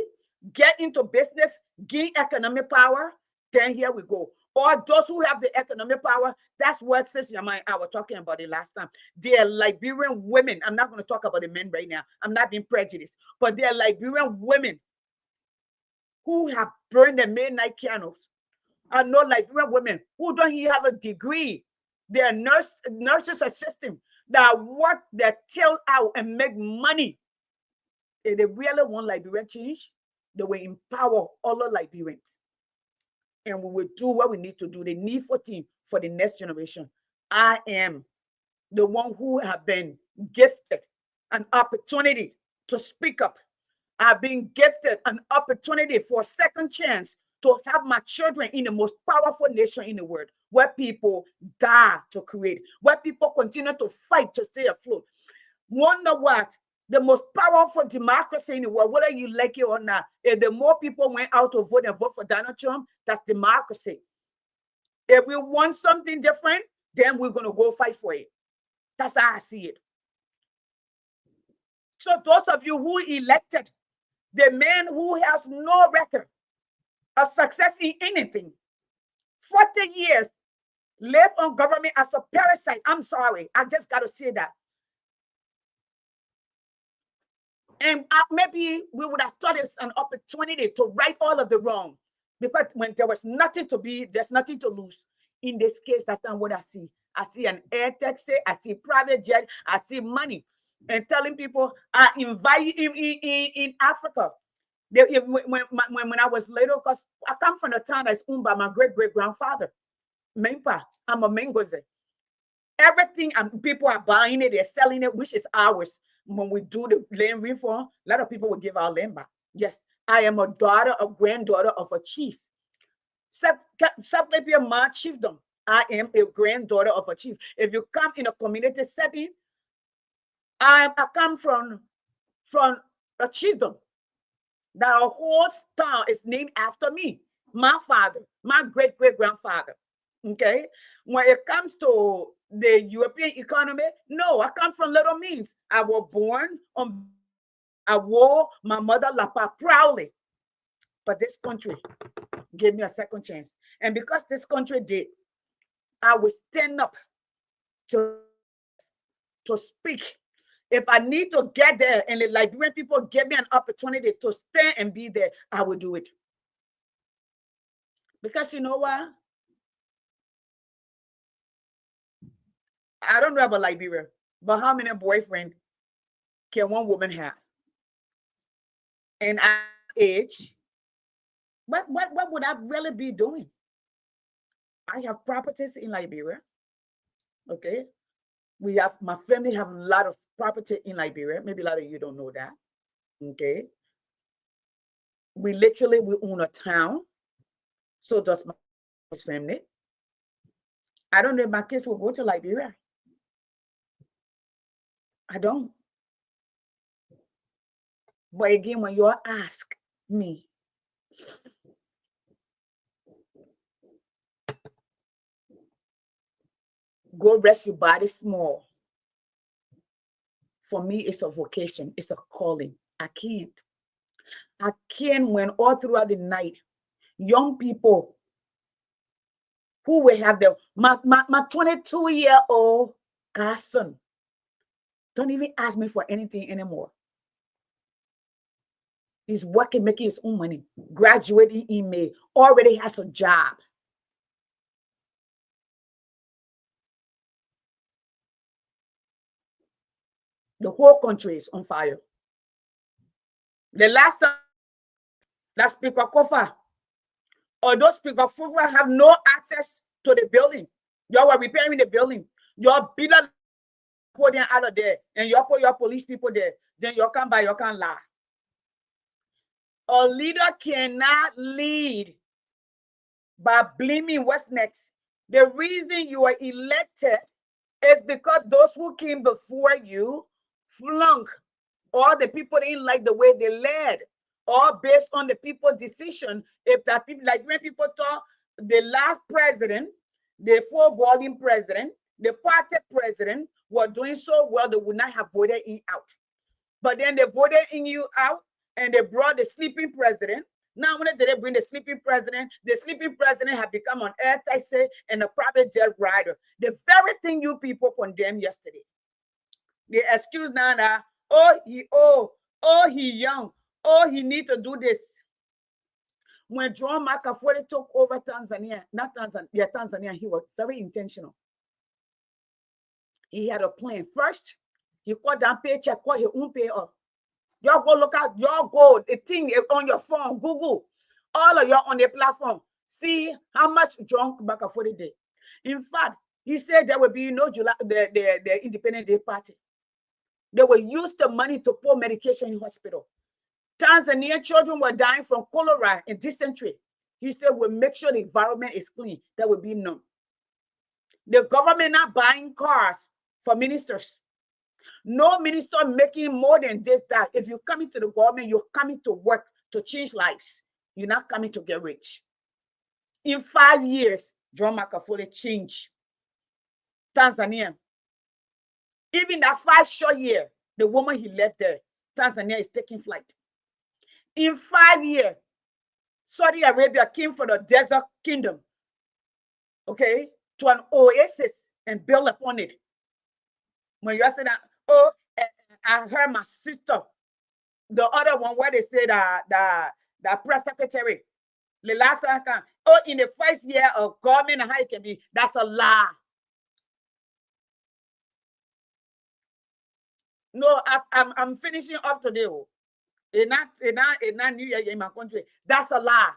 Get into business, gain economic power, then here we go. Or those who have the economic power, that's what Sis Yamai I was talking about it last time. They are Liberian women. I'm not going to talk about the men right now. I'm not being prejudiced, but they are Liberian women who have burned their midnight candles. I know Liberian women who don't even have a degree. They are nurses assistant that work their tail out and make money. If they really want Liberia change, they will empower all the Liberians. And we will do what we need to do, the needful thing for the next generation. I am the one who have been gifted an opportunity to speak up. I've been gifted an opportunity for a second chance to have my children in the most powerful nation in the world, where people die to create, where people continue to fight to stay afloat. Wonder what? The most powerful democracy in the world, whether you like it or not, if the more people went out to vote and vote for Donald Trump, that's democracy. If we want something different, then we're going to go fight for it. That's how I see it. So those of you who elected the man who has no record of success in anything, 40 years, live on government as a parasite. I'm sorry. I just got to say that. And maybe we would have thought it's an opportunity to right all of the wrong. Because when there was nothing to be, there's nothing to lose. In this case, that's not what I see. I see an air taxi, I see private jet, I see money. And telling people, I invite you in Africa. When I was little, because I come from a town that's owned by my great-great-grandfather. Mempa, I'm a Mengoze. Everything, people are buying it, they're selling it, which is ours. When we do the land reform, a lot of people will give our land back. Yes, I am a granddaughter of a chief. Simply my chiefdom. I am a granddaughter of a chief. If you come in a community setting, I come from a chiefdom. That our whole town is named after me. My father, my great-great-grandfather. Okay? When it comes to the European economy, no, I come from little means. I was born on, I wore my mother lapa proudly. But this country gave me a second chance. And because this country did, I will stand up to speak. If I need to get there and the Liberian people give me an opportunity to stand and be there, I will do it. Because you know what? I don't know about Liberia, but how many boyfriends can one woman have? And at age, what would I really be doing? I have properties in Liberia. Okay. My family have a lot of property in Liberia. Maybe a lot of you don't know that. Okay. We own a town. So does my family. I don't know if my kids will go to Liberia. I don't. But again, when you ask me, go rest your body small. For me, it's a vocation, it's a calling. I can't when all throughout the night, young people who will have my 22-year-old godson don't even ask me for anything anymore. He's working, making his own money, graduating in May, already has a job. The whole country is on fire. The last time that Speaker Kofa, although Speaker Kofa have no access to the building, y'all were repairing the building. Y'all beat up put them out of there, and y'all put your police people there. Then y'all come by, y'all can lie. A leader cannot lead by blaming what's next. The reason you are elected is because those who came before you flunk, or the people didn't like the way they led, or based on the people's decision. If that people, like when people thought the last president, the four-balling president, the party president were doing so well, they would not have voted in out. But then they voted in you out, and they brought the sleeping president. Now, when did they bring the sleeping president? The sleeping president had become an air taxi and a private jet rider. The very thing you people condemned yesterday. The excuse now, oh, he young. Oh, he need to do this. When John Magufuli took over Tanzania, Tanzania, he was very intentional. He had a plan. First, he called down paycheck, called his own pay up. Y'all go look at, y'all go, the thing on your phone, Google, all of y'all on the platform. See how much John Magufuli did. In fact, he said there will be no July, the Independent Day Party. They will use the money to pour medication in hospital. Tanzanian children were dying from cholera and dysentery. He said, we'll make sure the environment is clean. There will be none. The government not buying cars for ministers. No minister making more than this, that. If you're coming to the government, you're coming to work to change lives. You're not coming to get rich. In 5 years, John Magufuli changed Tanzania. Even that 5 short year, the woman he left there, Tanzania is taking flight. In 5 years, Saudi Arabia came from the desert kingdom, okay, to an oasis and built upon it. When you said that, oh, I heard my sister, the other one where they said the press secretary, the last time, oh, in the first year of government and how it can be, that's a lie. No, I'm finishing up today. It's not New Year in my country. That's a lie.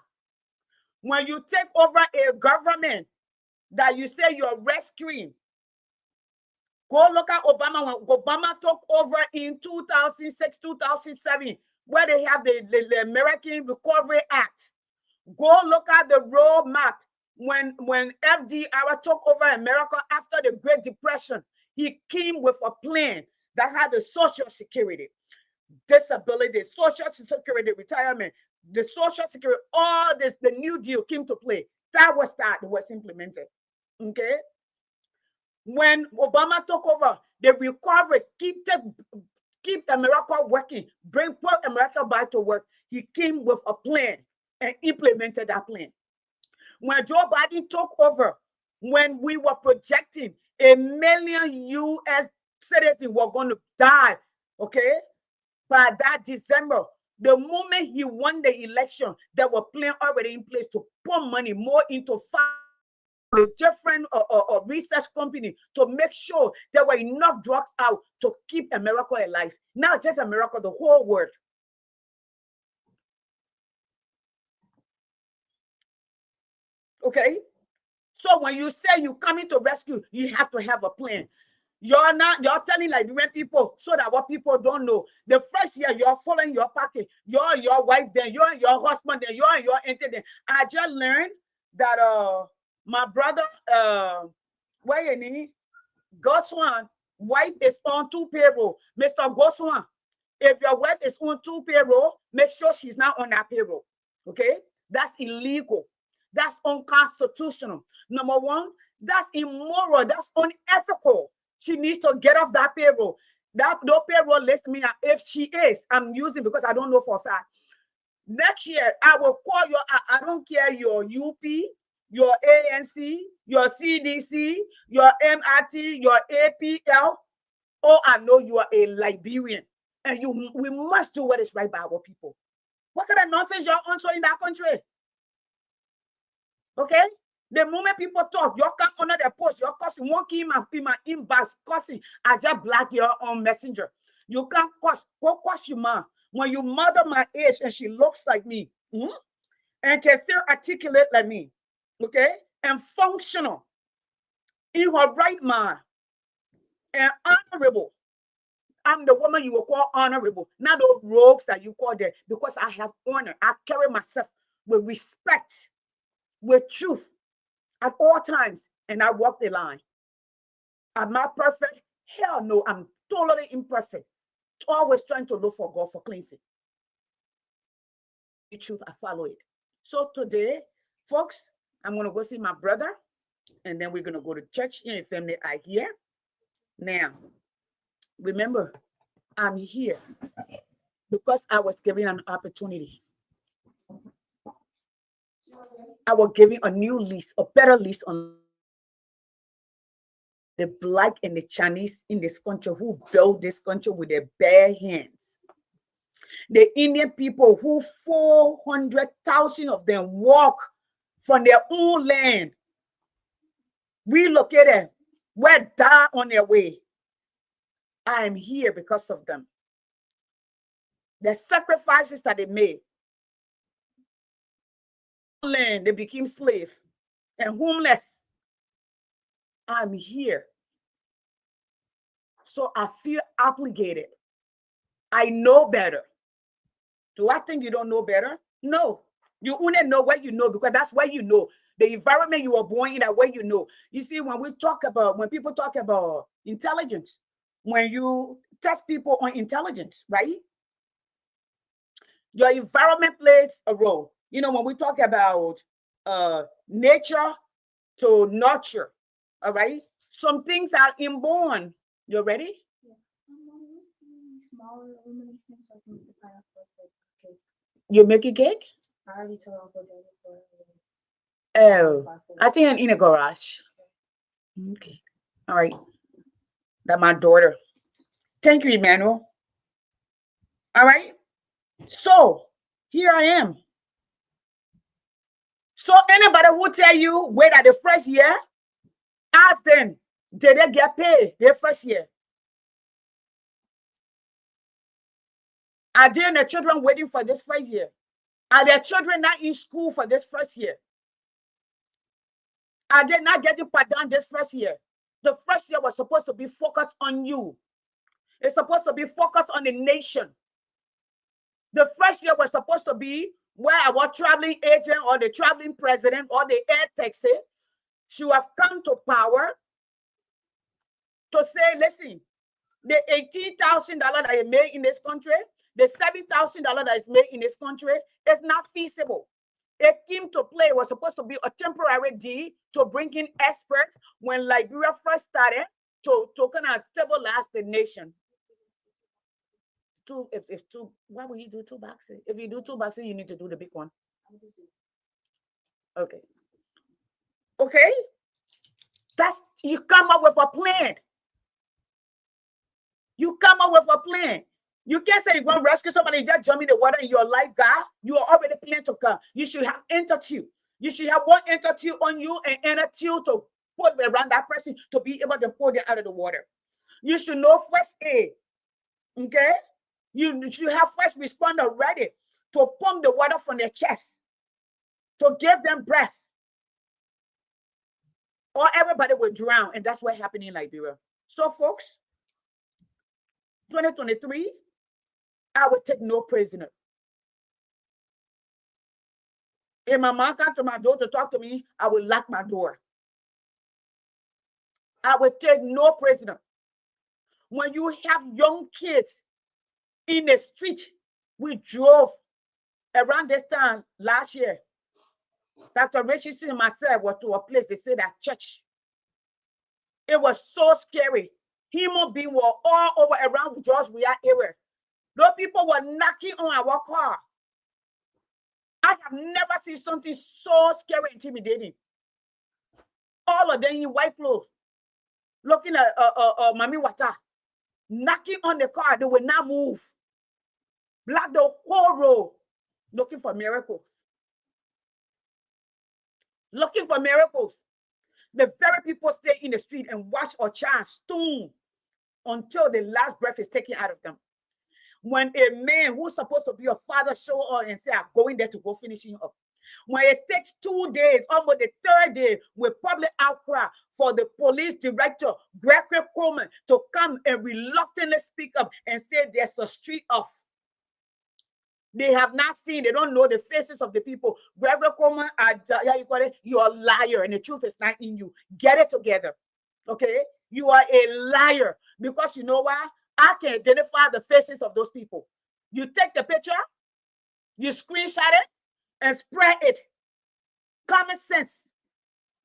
When you take over a government that you say you're rescuing, go look at Obama. When Obama took over in 2006, 2007, where they have the American Recovery Act. Go look at the roadmap when FDR took over America after the Great Depression. He came with a plan that had the Social Security, disability, Social Security, retirement, the Social Security, all this, the New Deal came to play. That was implemented. Okay. When Obama took over, the recovery, keep America working, put America back to work. He came with a plan and implemented that plan. When Joe Biden took over, when we were projecting 1 million U.S. citizens were going to die, okay, by that December, the moment he won the election, there were plans already in place to put money more into different research company to make sure there were enough drugs out to keep America alive. Not just America, the whole world. Okay? So when you say you're coming to rescue, you have to have a plan. You're telling like different people so that what people don't know. The first year you're following your package, you're your wife, then you're your husband, then you're your auntie. Then I just learned that my brother, where you need Goswan, wife is on 2 payroll. Mr. Goswan, if your wife is on 2 payroll, make sure she's not on that payroll. Okay? That's illegal. That's unconstitutional. Number one, that's immoral. That's unethical. She needs to get off that payroll. That no payroll list me. If she is, I'm using because I don't know for a fact. Next year, I will call your, I don't care your UP, your ANC, your CDC, your MRT, your APL. Oh, I know you are a Liberian. And we must do what is right by our people. What kind of nonsense y'all answer in that country? Okay? The moment people talk, you come under the post, you're cussing, one key in my inbox, cussing. I just block your own messenger. You can't cuss, go cuss your mom. When you mother my age and she looks like me, and can still articulate like me, okay? And functional in her right mind and honorable. I'm the woman you will call honorable, not those rogues that you call there, because I have honor. I carry myself with respect, with truth at all times, and I walk the line. Am I perfect? Hell no, I'm totally imperfect. Always trying to look for God for cleansing. The truth, I follow it. So today, folks, I'm going to go see my brother, and then we're going to go to church in family I here. Now, remember, I'm here because I was given an opportunity. I was given a new lease, a better lease on the Black and the Chinese in this country who built this country with their bare hands. The Indian people who 400,000 of them walk from their own land, relocated, were die on their way. I am here because of them. The sacrifices that they made. Land, they became slave and homeless. I'm here. So I feel obligated. I know better. Do I think you don't know better? No. You only know what you know because that's what you know. The environment you were born in, that way you know. You see, when people talk about intelligence, when you test people on intelligence, right? Your environment plays a role. You know, when we talk about nature to nurture, all right? Some things are inborn. You ready? Yeah. Smaller illuminations, so I can make the pineapple cake. You make a cake? I already told Uncle Daddy for I think I'm in a garage. Okay. All right. That's my daughter. Thank you, Emmanuel. All right. So here I am. So anybody who tell you wait at the first year, ask them, did they get paid their first year? Are there the children waiting for this first year? Are their children not in school for this first year? Are they not getting pardon this first year? The first year was supposed to be focused on you. It's supposed to be focused on the nation. The first year was supposed to be where our traveling agent or the traveling president or the air taxi should have come to power to say, listen, the $18,000 that you made in this country, the $7,000 that is made in this country is not feasible. It came to play. It was supposed to be a temporary deal to bring in experts when Liberia first started to kind of stabilize the nation. Why would you do 2 boxes? If you do 2 boxes, you need to do the big one. Okay. Okay. You come up with a plan. You come up with a plan. You can't say you're going to rescue somebody and just jump in the water in your life, God. You are already planned to come. You should have entity. You should have one entity on you and entity to put around that person to be able to pull them out of the water. You should know first aid. Okay? You should have first responder ready to pump the water from their chest, to give them breath. Or everybody will drown, and that's what happened in Liberia. So, folks, 2023, I will take no prisoner. If my mom comes to my door to talk to me, I will lock my door. I will take no prisoner. When you have young kids in the street, we drove around this time last year. Dr. Richardson and myself were to a place, they said that church. It was so scary. Human beings were all over around George Weah area. Those people were knocking on our car. I have never seen something so scary, intimidating. All of them in white clothes, looking at Mami Wata, knocking on the car. They will not move. Block the whole road, looking for miracles. Looking for miracles. The very people stay in the street and watch or chant stone until the last breath is taken out of them. When a man who's supposed to be your father show up and say, I'm going there to go finishing up. When it takes 2 days, almost the third day, with public outcry for the police director, Gregory Coleman, to come and reluctantly speak up and say there's a street off. They have not seen, they don't know the faces of the people. Gregory Coleman, you're a liar and the truth is not in you. Get it together, okay? You are a liar because you know why? I can identify the faces of those people. You take the picture, you screenshot it, and spread it. Common sense,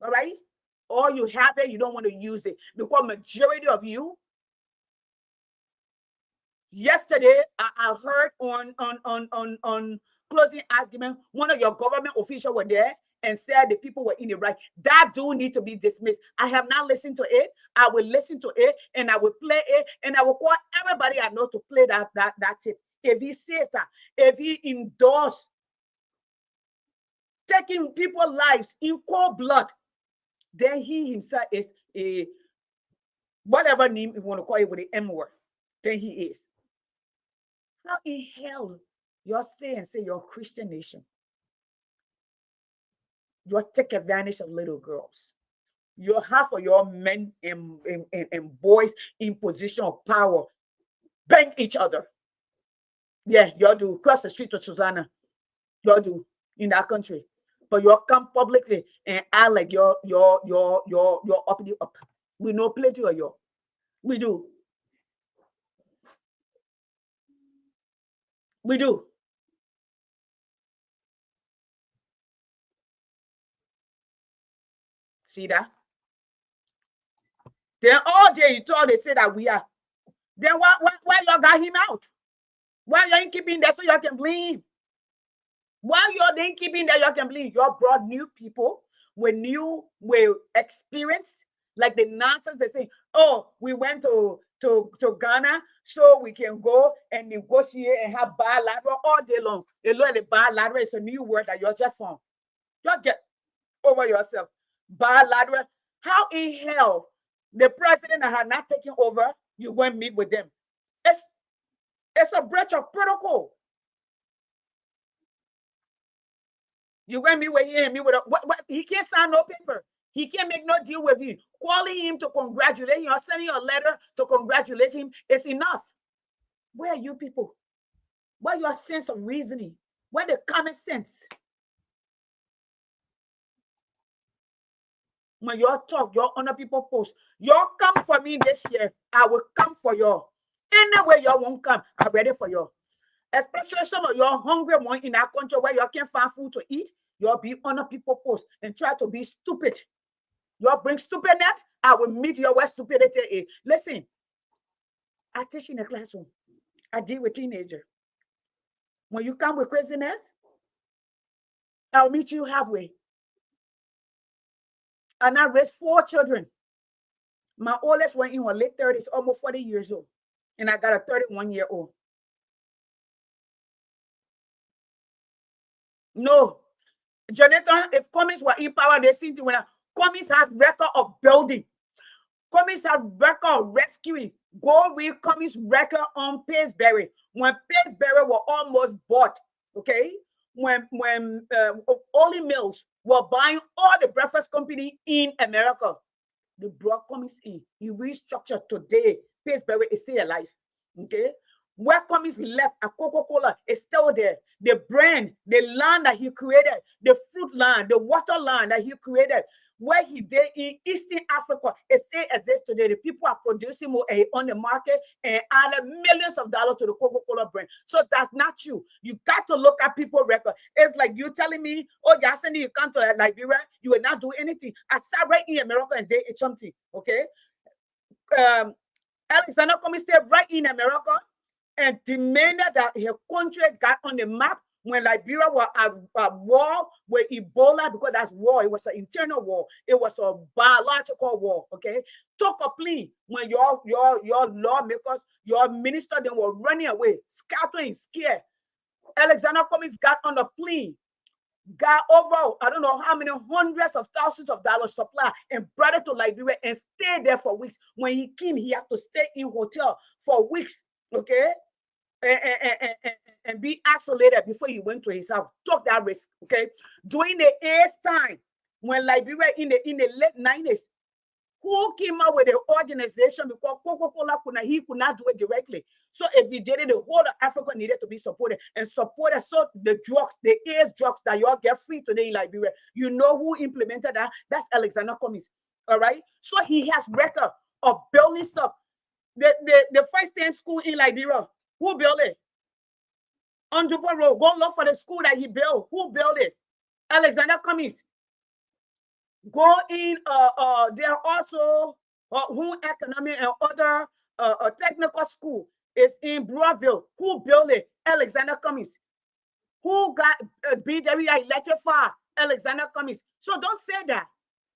all right? Or you have it, you don't want to use it because majority of you. Yesterday, I heard on closing argument, one of your government officials were there and said the people were in the right. That do need to be dismissed. I have not listened to it. I will listen to it and I will play it and I will call everybody I know to play that tip. If he says that, if he endorses taking people's lives in cold blood, then he himself is a whatever name you want to call it with the M word, then he is. How in hell you're saying, say you're a Christian nation? You take advantage of little girls. You have for your men and boys in position of power bang each other. Yeah, you do cross the street to Susanna. You do in that country, but you come publicly and act like you're up the up. We know plenty of you. We do. We do. See that? Then all day you told they say that we are. Then why you got him out? Why you ain't keeping that so you can blame? Why you then keeping that you can blame? You brought new people with new experience, like the nonsense they say. Oh, we went to Ghana so we can go and negotiate and have bilateral all day long. You know the bilateral is a new word that you're just found. Just get over yourself. Bilateral. How in hell the president that had not taken over, you go and meet with them? It's a breach of protocol. You going to meet with him, meet with what? He can't sign no paper. He can't make no deal with you. Calling him to congratulate him or sending a letter to congratulate him is enough. Where are you people? Where your sense of reasoning? Where the common sense? When y'all talk, y'all honor people post. Y'all come for me this year. I will come for y'all. Anyway, y'all won't come. I'm ready for y'all. Especially some of y'all hungry one in our country where y'all can't find food to eat. Y'all be honor people post and try to be stupid. Y'all bring stupidness. I will meet you where stupidity is. Listen, I teach in a classroom. I deal with teenagers. When you come with craziness, I'll meet you halfway. And I raised 4 children. My oldest one in her late 30s, almost 40 years old. And I got a 31-year-old. No. Jonathan, if Cummings were in power, they seem to when Cummings have record of building. Cummings have record of rescuing. Go read Cummings record on Pillsbury. When Pillsbury were almost bought, okay? When Oli Mills were buying all the breakfast company in America, they brought Cummings in. He restructured today. Pillsbury is still alive, okay? Where Cummings left at Coca-Cola is still there. The brand, the land that he created, the fruit land, the water land that he created, where he did in Eastern Africa, it still exists today. The people are producing more on the market and added millions of dollars to the Coca-Cola brand. So that's not you. You got to look at people's record. It's like you telling me, oh, Yasini, you come to Liberia, you will not do anything. I sat right in America and did something, okay? Alexander Cummings stayed right in America and demanded that his country got on the map when Liberia was at war with Ebola, because that's war. It was an internal war. It was a biological war, okay? Took a plea when your lawmakers, your minister, they were running away, scattering, scared. Alexander Cummings got on the plea, got over, I don't know how many hundreds of thousands of dollars supply and brought it to Liberia and stayed there for weeks. When he came, he had to stay in hotel for weeks, okay? And be isolated before he went to his house. Took that risk, okay? During the AIDS time, when Liberia in the late 90s, who came out with the organization? Because Coca-Cola could not do it directly. So if we did it, the whole of Africa needed to be supported and supported. So the drugs, the AIDS drugs that you all get free today in Liberia, you know who implemented that? That's Alexander Cummings. All right. So he has record of building stuff. The first time school in Liberia, who built it? On Jupiter Road, go look for the school that he built. Who built it? Alexander Cummings. Go in, there are also who economic and other technical school is in Broadville. Who built it? Alexander Cummings. Who got BWI electrified? Alexander Cummings. So don't say that.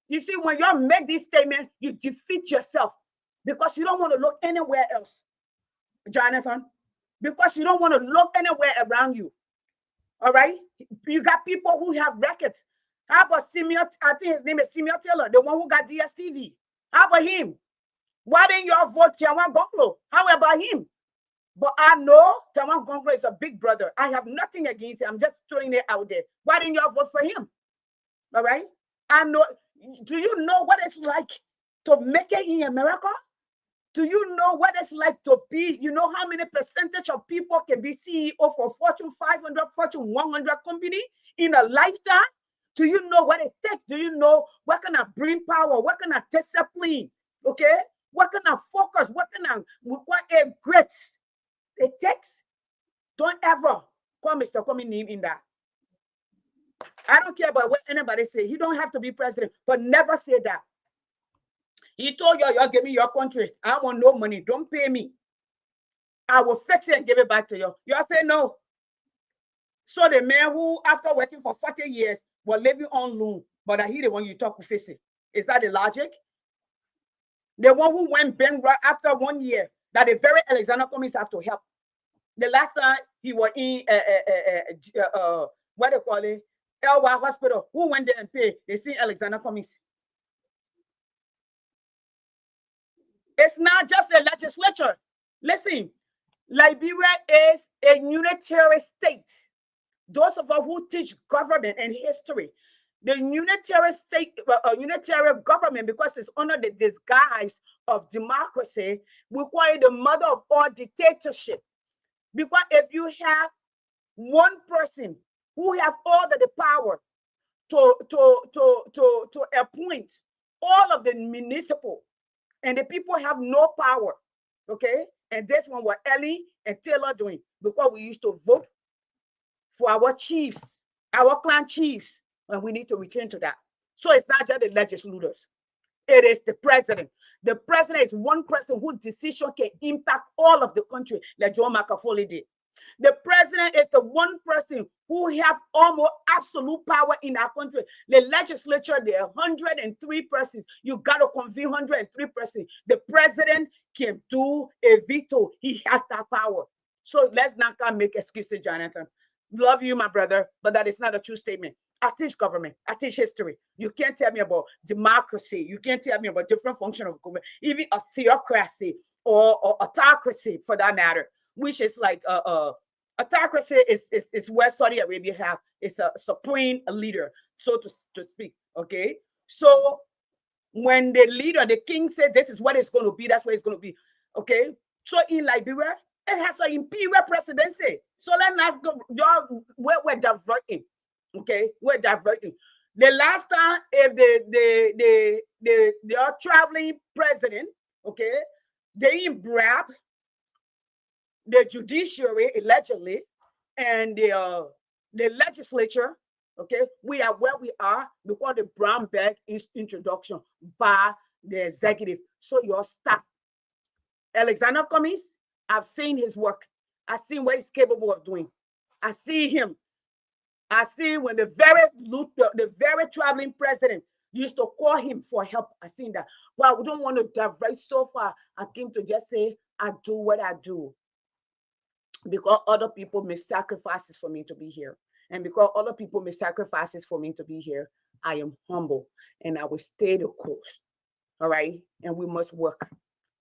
You see, when you make this statement, you defeat yourself because you don't want to look anywhere else, Jonathan. Because you don't want to look anywhere around you. All right? You got people who have records. How about Simeon? I think his name is Simeon Taylor, the one who got DSTV. How about him? Why didn't you all vote Tawan Gonglo? How about him? But I know Tawan Gonglo is a big brother. I have nothing against him. I'm just throwing it out there. Why didn't you all vote for him? All right? I know. Do you know what it's like to make it in America? Do you know what it's like to be? You know how many percentage of people can be CEO for Fortune 500, Fortune 100 company in a lifetime? Do you know what it takes? Do you know what kind of brain power, what kind of discipline, okay? What kind of focus, what a grits it takes? Don't ever call Mr. Cummings name in that. I don't care about what anybody say. He don't have to be president, but never say that. He told you, y'all give me your country. I want no money. Don't pay me. I will fix it and give it back to you. Y'all say no. So the man who, after working for 40 years, was living on loan, but he the one you talk to face it. Is that the logic? The one who went bankrupt after 1 year, that the very Alexander Cummings have to help. The last time he was in what they call it, LY Hospital, who went there and paid? They see Alexander Cummings. It's not just the legislature. Listen, Liberia is a unitary state. Those of us who teach government and history, the unitary state, unitary government, because it's under the disguise of democracy, requires the mother of all dictatorship. Because if you have one person who have all the power to appoint all of the municipal, and the people have no power, okay? And this one what Ellie and Taylor doing, because we used to vote for our chiefs, our clan chiefs, and we need to return to that. So it's not just the legislators. It is the president. The president is one person whose decision can impact all of the country, like John McAfoley did. The president is the one person who have almost absolute power in our country. The legislature, there are 103 persons. You got to convene 103 persons. The president can do a veto. He has that power. So let's not make excuses, Jonathan. Love you, my brother, but that is not a true statement. I teach government. I teach history. You can't tell me about democracy. You can't tell me about different functions of government, even a theocracy or autocracy for that matter, which is like autocracy is where Saudi Arabia have is a supreme leader, so to speak. Okay, so when the leader, the king said this is what it's going to be, that's what it's going to be. Okay, so in Liberia, It has an imperial presidency. So let's not go. Y'all, we're diverting. Okay, we're diverting. The last time, if the traveling president, okay, they grab the judiciary allegedly and the legislature. Okay, we are where we are because the brown bag is introduction by the executive. So you're stuck. Alexander Cummings, I've seen his work. I've seen what he's capable of doing. I see him. I see when the very traveling president used to call him for help. I seen that. Well, we don't want to divert so far. I came to just say, I do what I do because other people make sacrifices for me to be here. And because other people make sacrifices for me to be here, I am humble and I will stay the course. All right. And we must work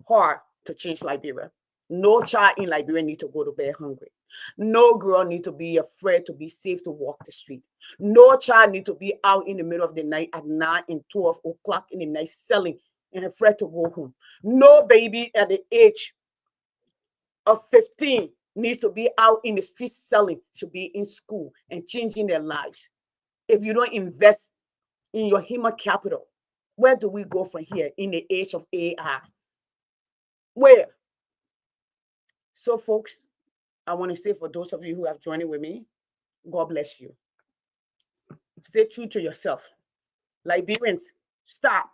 hard to change Liberia. No child in Liberia need to go to bed hungry. No girl need to be afraid to be safe to walk the street. No child need to be out in the middle of the night at 9 and 12 o'clock in the night selling and afraid to go home. No baby at the age of 15 needs to be out in the streets selling, should be in school and changing their lives. If you don't invest in your human capital, where do we go from here in the age of AI? Where? So, folks, I want to say for those of you who have joined with me, God bless you. Stay true to yourself. Liberians, stop.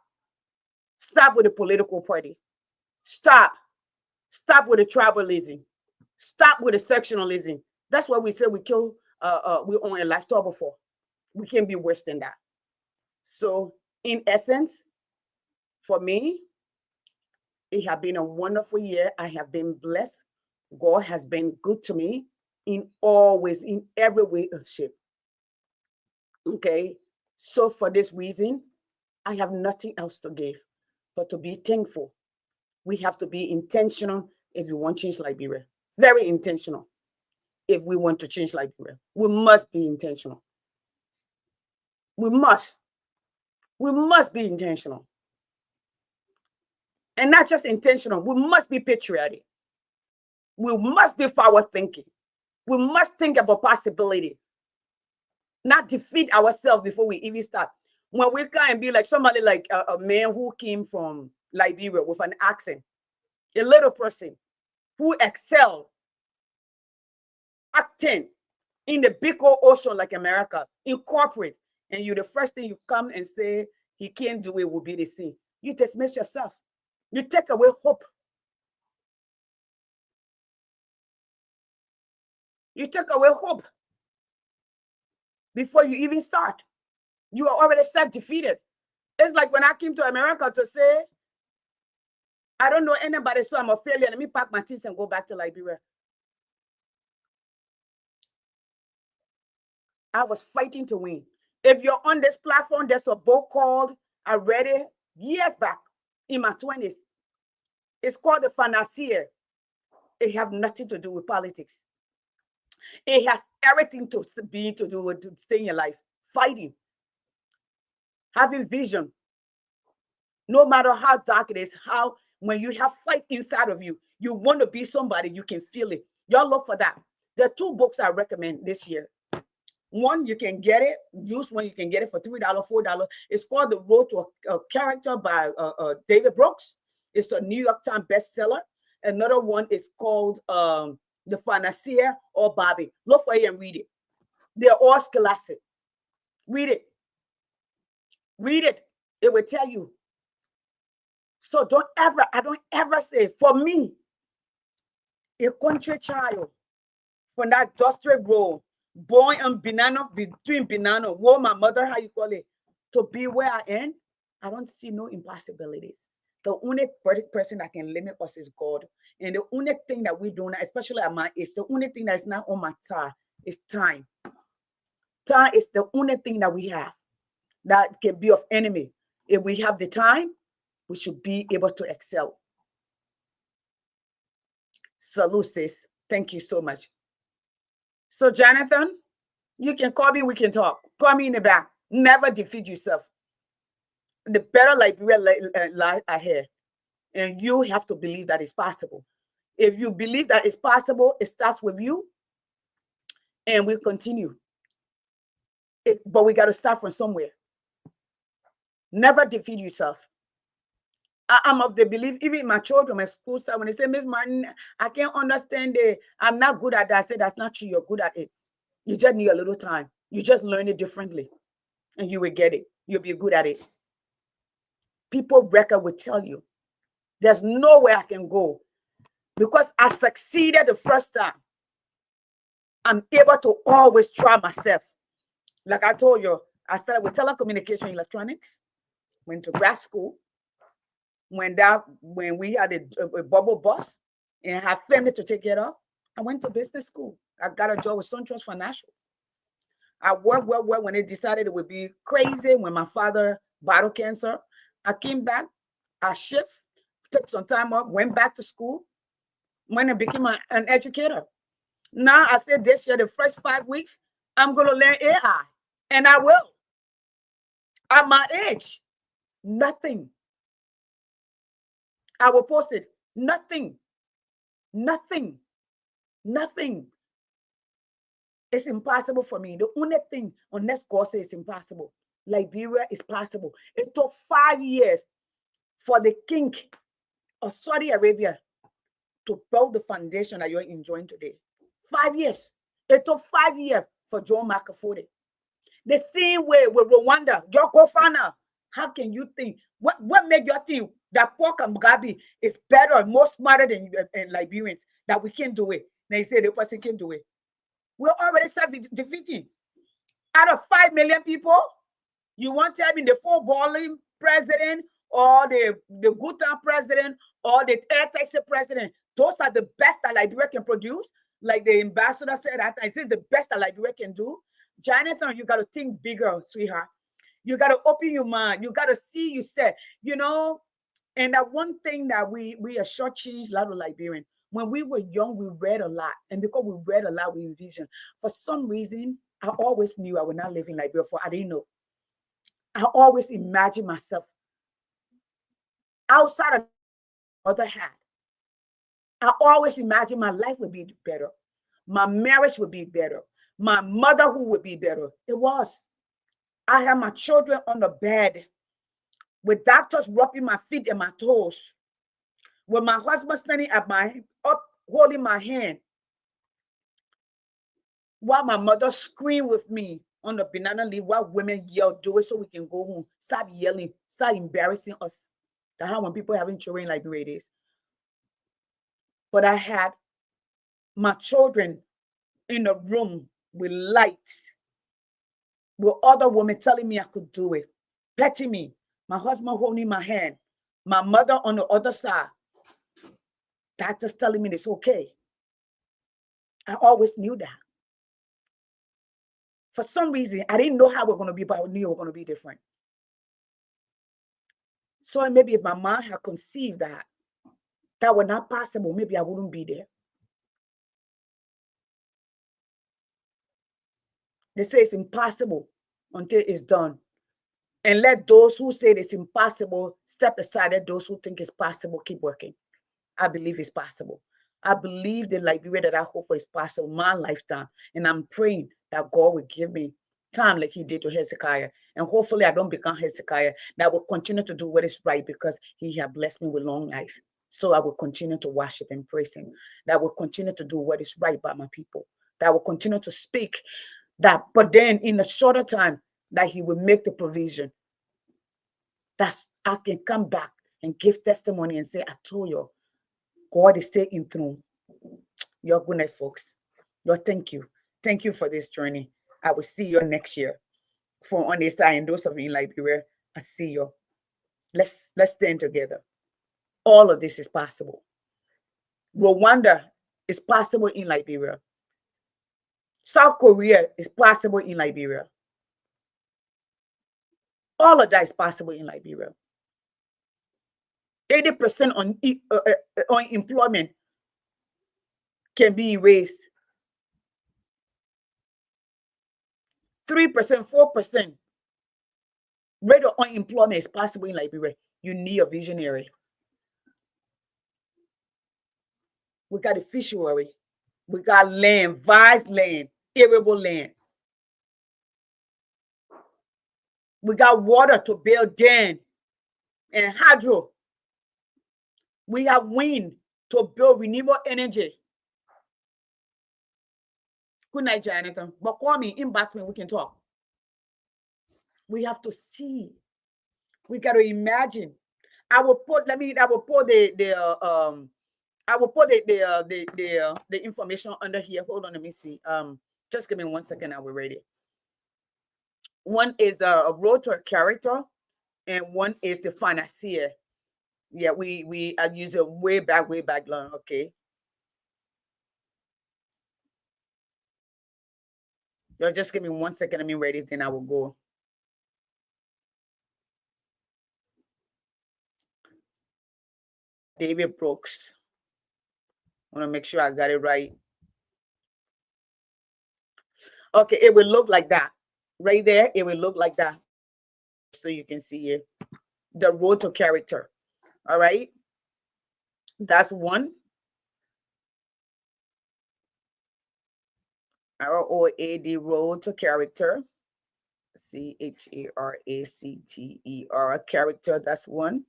Stop with the political party. Stop. Stop with the tribalism. Stop with the sectionalism. That's why we say we kill, we own a life trouble for. We can't be worse than that. So, in essence, for me, it has been a wonderful year. I have been blessed. God has been good to me in all ways, in every way of shape. Okay. So for this reason, I have nothing else to give but to be thankful. We have to be intentional if we want to change Liberia. Very intentional. If we want to change Liberia, we must be intentional. We must. We must be intentional. And not just intentional, we must be patriotic. We must be forward thinking. We must think about possibility. Not defeat ourselves before we even start. When we can't be like somebody like a man who came from Liberia with an accent, a little person who excelled acting in the big old ocean like America, in corporate, and you the first thing you come and say he can't do it will be the same. You dismiss yourself. You take away hope. You take away hope before you even start. You are already self-defeated. It's like when I came to America to say, I don't know anybody, so I'm a failure. Let me pack my things and go back to Liberia. I was fighting to win. If you're on this platform, there's a book called, I read it years back in my 20s. It's called The Financier. It has nothing to do with politics. It has everything to do with staying in life, fighting, having vision. No matter how dark it is, how when you have fight inside of you, you want to be somebody, you can feel it. Y'all look for that. There are 2 books I recommend this year. One, you can get it. Used one, you can get it for $3, $4. It's called The Road to a Character by David Brooks. It's a New York Times bestseller. Another one is called The Financier or Bobby. Look for it and read it. They're all scholastic. Read it. Read it. It will tell you. So I don't ever say, for me, a country child from that dusty road, born in Banana, between Banana, where my mother, how you call it, to be where I am, I don't see no impossibilities. The only person that can limit us is God. And the only thing that we do, especially at my age, the only thing that's not on my time is time. Time is the only thing that we have that can be of enemy. If we have the time, we should be able to excel. Salute, sis. Thank you so much. So, Jonathan, you can call me, we can talk. Call me in the back. Never defeat yourself. The better Liberia lie ahead. And you have to believe that it's possible. If you believe that it's possible, it starts with you, and we'll continue. But we got to start from somewhere. Never defeat yourself. I'm of the belief, even my children, my school staff, when they say, Miss Martin, I can't understand it, I'm not good at that. I say, that's not true. You're good at it. You just need a little time. You just learn it differently, and you will get it. You'll be good at it. People record will tell you, there's nowhere I can go because I succeeded the first time. I'm able to always try myself. Like I told you, I started with telecommunication electronics, went to grad school. When we had a bubble bus and had family to take care of, I went to business school. I got a job with SunTrust Financial. I worked well when they decided it would be crazy. When my father battled cancer, I came back, I shift, took some time off, went back to school, went and became an educator. Now I said this year, the first 5 weeks, I'm going to learn AI, and I will. At my age, nothing. I will post it. Nothing. It's impossible for me. The only thing, unless God says it's impossible, Liberia is possible. It took 5 years for the king of Saudi Arabia to build the foundation that you're enjoying today. 5 years. It took 5 years for John McAfee. The same way with Rwanda, your co-founder. How can you think? What made you think that Paul Mugabe is better, more smarter than Liberians, that we can do it? Now you say the person can do it. We're already self-defeating. Out of 5 million people, you want to have in the footballing president or the good time president or the air taxi president. Those are the best that Liberia can produce. Like the ambassador said, this is the best that Liberia can do. Jonathan, you got to think bigger, sweetheart. You got to open your mind. You got to see, you said, and that one thing that we are shortchanged a lot of Liberians. When we were young, we read a lot. And because we read a lot, we envisioned. For some reason, I always knew I would not live in Liberia, for I didn't know. I always imagined myself outside of the other hand. I always imagined my life would be better. My marriage would be better. My motherhood would be better. It was. I had my children on the bed with doctors rubbing my feet and my toes, with my husband standing at up holding my hand, while my mother screamed with me on the banana leaf, while women yelled, do it so we can go home. Stop yelling, stop embarrassing us. That's how when people having children like it is. But I had my children in a room with lights, with other women telling me I could do it, petting me, my husband holding my hand, my mother on the other side, doctors telling me it's okay. I always knew that. For some reason, I didn't know how we're going to be, but I knew we're going to be different. So maybe if my mom had conceived that was not possible, maybe I wouldn't be there. They say it's impossible until it's done. And let those who say it's impossible step aside, and those who think it's possible keep working. I believe it's possible. I believe the Liberia that I hope for is possible my lifetime. And I'm praying that God will give me time like he did to Hezekiah. And hopefully I don't become Hezekiah, that I will continue to do what is right because he has blessed me with long life. So I will continue to worship and praise him. That I will continue to do what is right by my people. That I will continue to speak that, but then in a shorter time, that he will make the provision. That I can come back and give testimony and say, I told you, God is still in throne. Your good night, folks. Lord, thank you. Thank you for this journey. I will see you next year. For on this side, and those of you in Liberia, I see you. Let's stand together. All of this is possible. Rwanda is possible in Liberia. South Korea is possible in Liberia. All of that is possible in Liberia. 80% on unemployment can be erased. 3%, 4% rate of unemployment is possible in Liberia. You need a visionary. We got the fishery. We got land, vast land, arable land. We got water to build dam and hydro. We have wind to build renewable energy. Good night, Jonathan. But call me, inbox me, we can talk. We have to see. We got to imagine. I will put the information under here. Hold on, let me see. Just give me 1 second, I will read it. One is the road to a character, and one is the financier. Yeah, I use it way back long. Okay. You'll just give me 1 second, let me read it, then I will go. David Brooks. I want to make sure I got it right. Okay, it will look like that. Right there, it will look like that. So you can see it. The road to character. All right. That's one. ROAD, road to character. CHARACTER, character. That's one.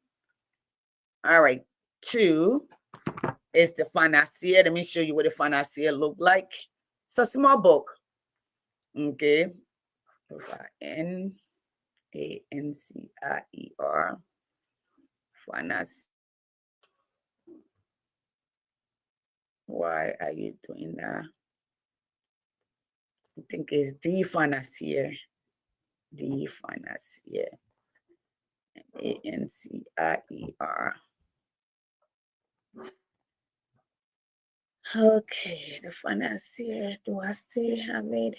All right. Two is the financier. Let me show you what the financier look like. It's a small book. Okay. FINANCIER. Finance. Why are you doing that? I think it's the financier. The financier. ANCIER. Okay, the financier. Do I still have it?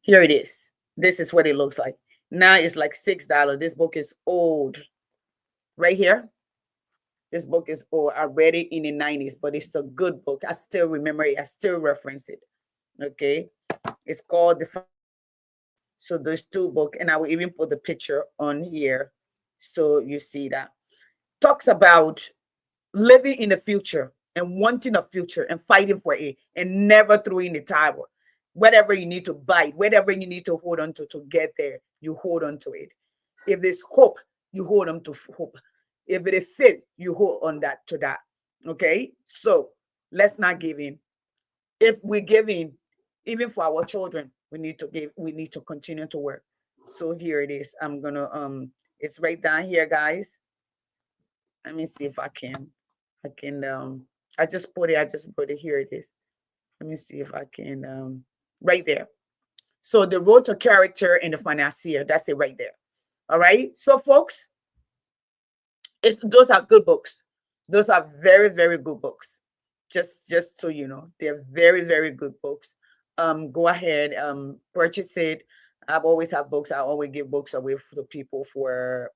Here it is. This is what it looks like. Now it's like $6. This book is old. Right here. This book is old. I read it in the 90s, but it's a good book. I still remember it. I still reference it. Okay. It's called the. So there's two books, and I will even put the picture on here so you see that. Talks about living in the future and wanting a future and fighting for it and never throwing the towel. Whatever you need to bite, whatever you need to hold on to get there, you hold on to it. If it's hope, you hold on to hope. If it is faith, you hold on to that. Okay? So let's not give in. If we give in, even for our children, we need to continue to work. So here it is. I'm gonna it's right down here, guys. Let me see if I can I just put it here. It is. Let me see if I can right there. So the road to character and the financier, that's it right there. All right. So folks, those are good books. Those are very, very good books. Just so you know, they're very, very good books. Go ahead, purchase it. I've always have books. I always give books away for the people for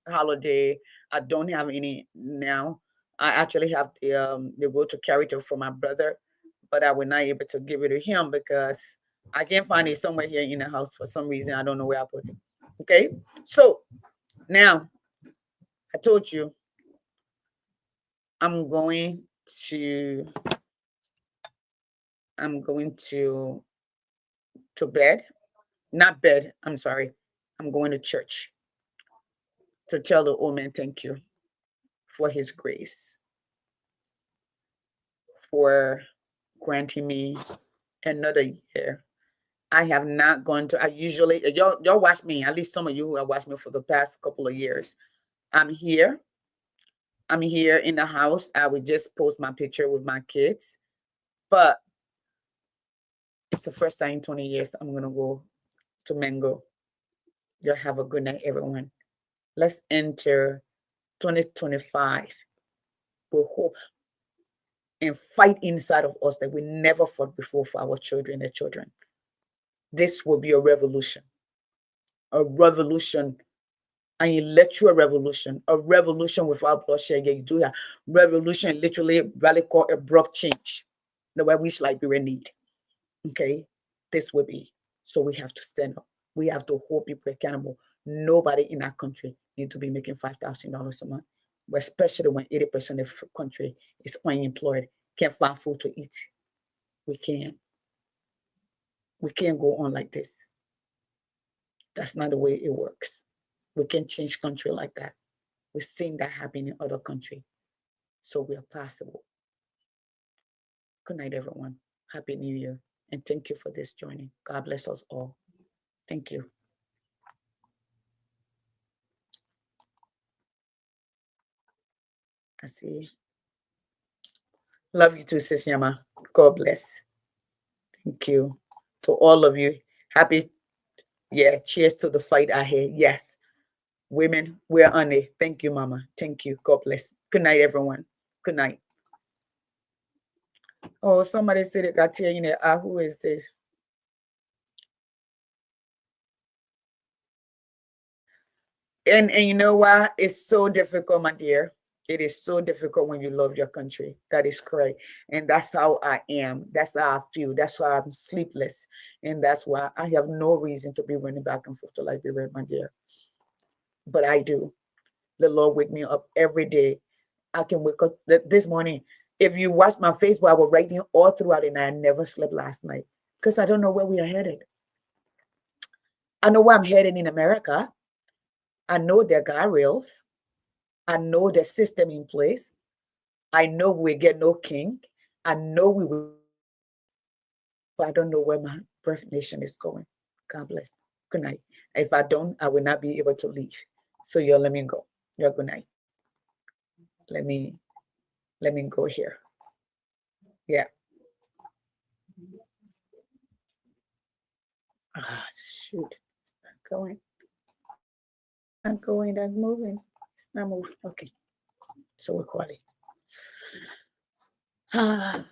holiday. I don't have any now. I actually have the road to character for my brother, but I was not able to give it to him because I can't find it somewhere here in the house for some reason. I don't know where I put it. Okay, so now I told you I'm going to bed. Not bed, I'm sorry. I'm going to church to tell the old man thank you for his grace, for granting me another year. I have not gone to, I usually, y'all watch me, at least some of you who have watched me for the past couple of years. I'm here in the house. I would just post my picture with my kids, but it's the first time in 20 years I'm going to go to Mango. Y'all have a good night, everyone. Let's enter 2025 with hope and fight inside of us that we never fought before for our children and children. This will be a revolution, an intellectual revolution, a revolution without bloodshed. You do have revolution, literally radical, abrupt change, the way which Liberia need. Okay, this will be. So we have to stand up. We have to hold people accountable. Nobody in our country need to be making $5,000 a month. but especially when 80% of the country is unemployed, can't find food to eat. We can't. We can't go on like this. That's not the way it works. We can change country like that. We've seen that happen in other countries. So we are possible. Good night, everyone. Happy New Year. And thank you for this joining. God bless us all. Thank you. I see. Love you too, Sis Yama. God bless. Thank you. To all of you. Happy, yeah, cheers to the fight ahead. Yes. Women, we're on it. Thank you, Mama. Thank you. God bless. Good night, everyone. Good night. Oh, somebody said it got here, who is this? And you know what? It's so difficult, my dear. It is so difficult when you love your country. That is correct. And that's how I am. That's how I feel. That's why I'm sleepless. And that's why I have no reason to be running back and forth to Liberia, my dear. But I do. The Lord wake me up every day. I can wake up this morning. If you watch my Facebook, I was writing all throughout the night. I never slept last night because I don't know where we are headed. I know where I'm headed in America. I know there are guardrails. I know the system in place. I know we get no king. I know we will, but I don't know where my birth nation is going. God bless. Good night. If I don't, I will not be able to leave. So you let me go. Yeah, good night. Let me go here. Yeah. Ah, shoot. Not going. Not going. That's moving. It's not moving. Okay. So we're calling. Ah.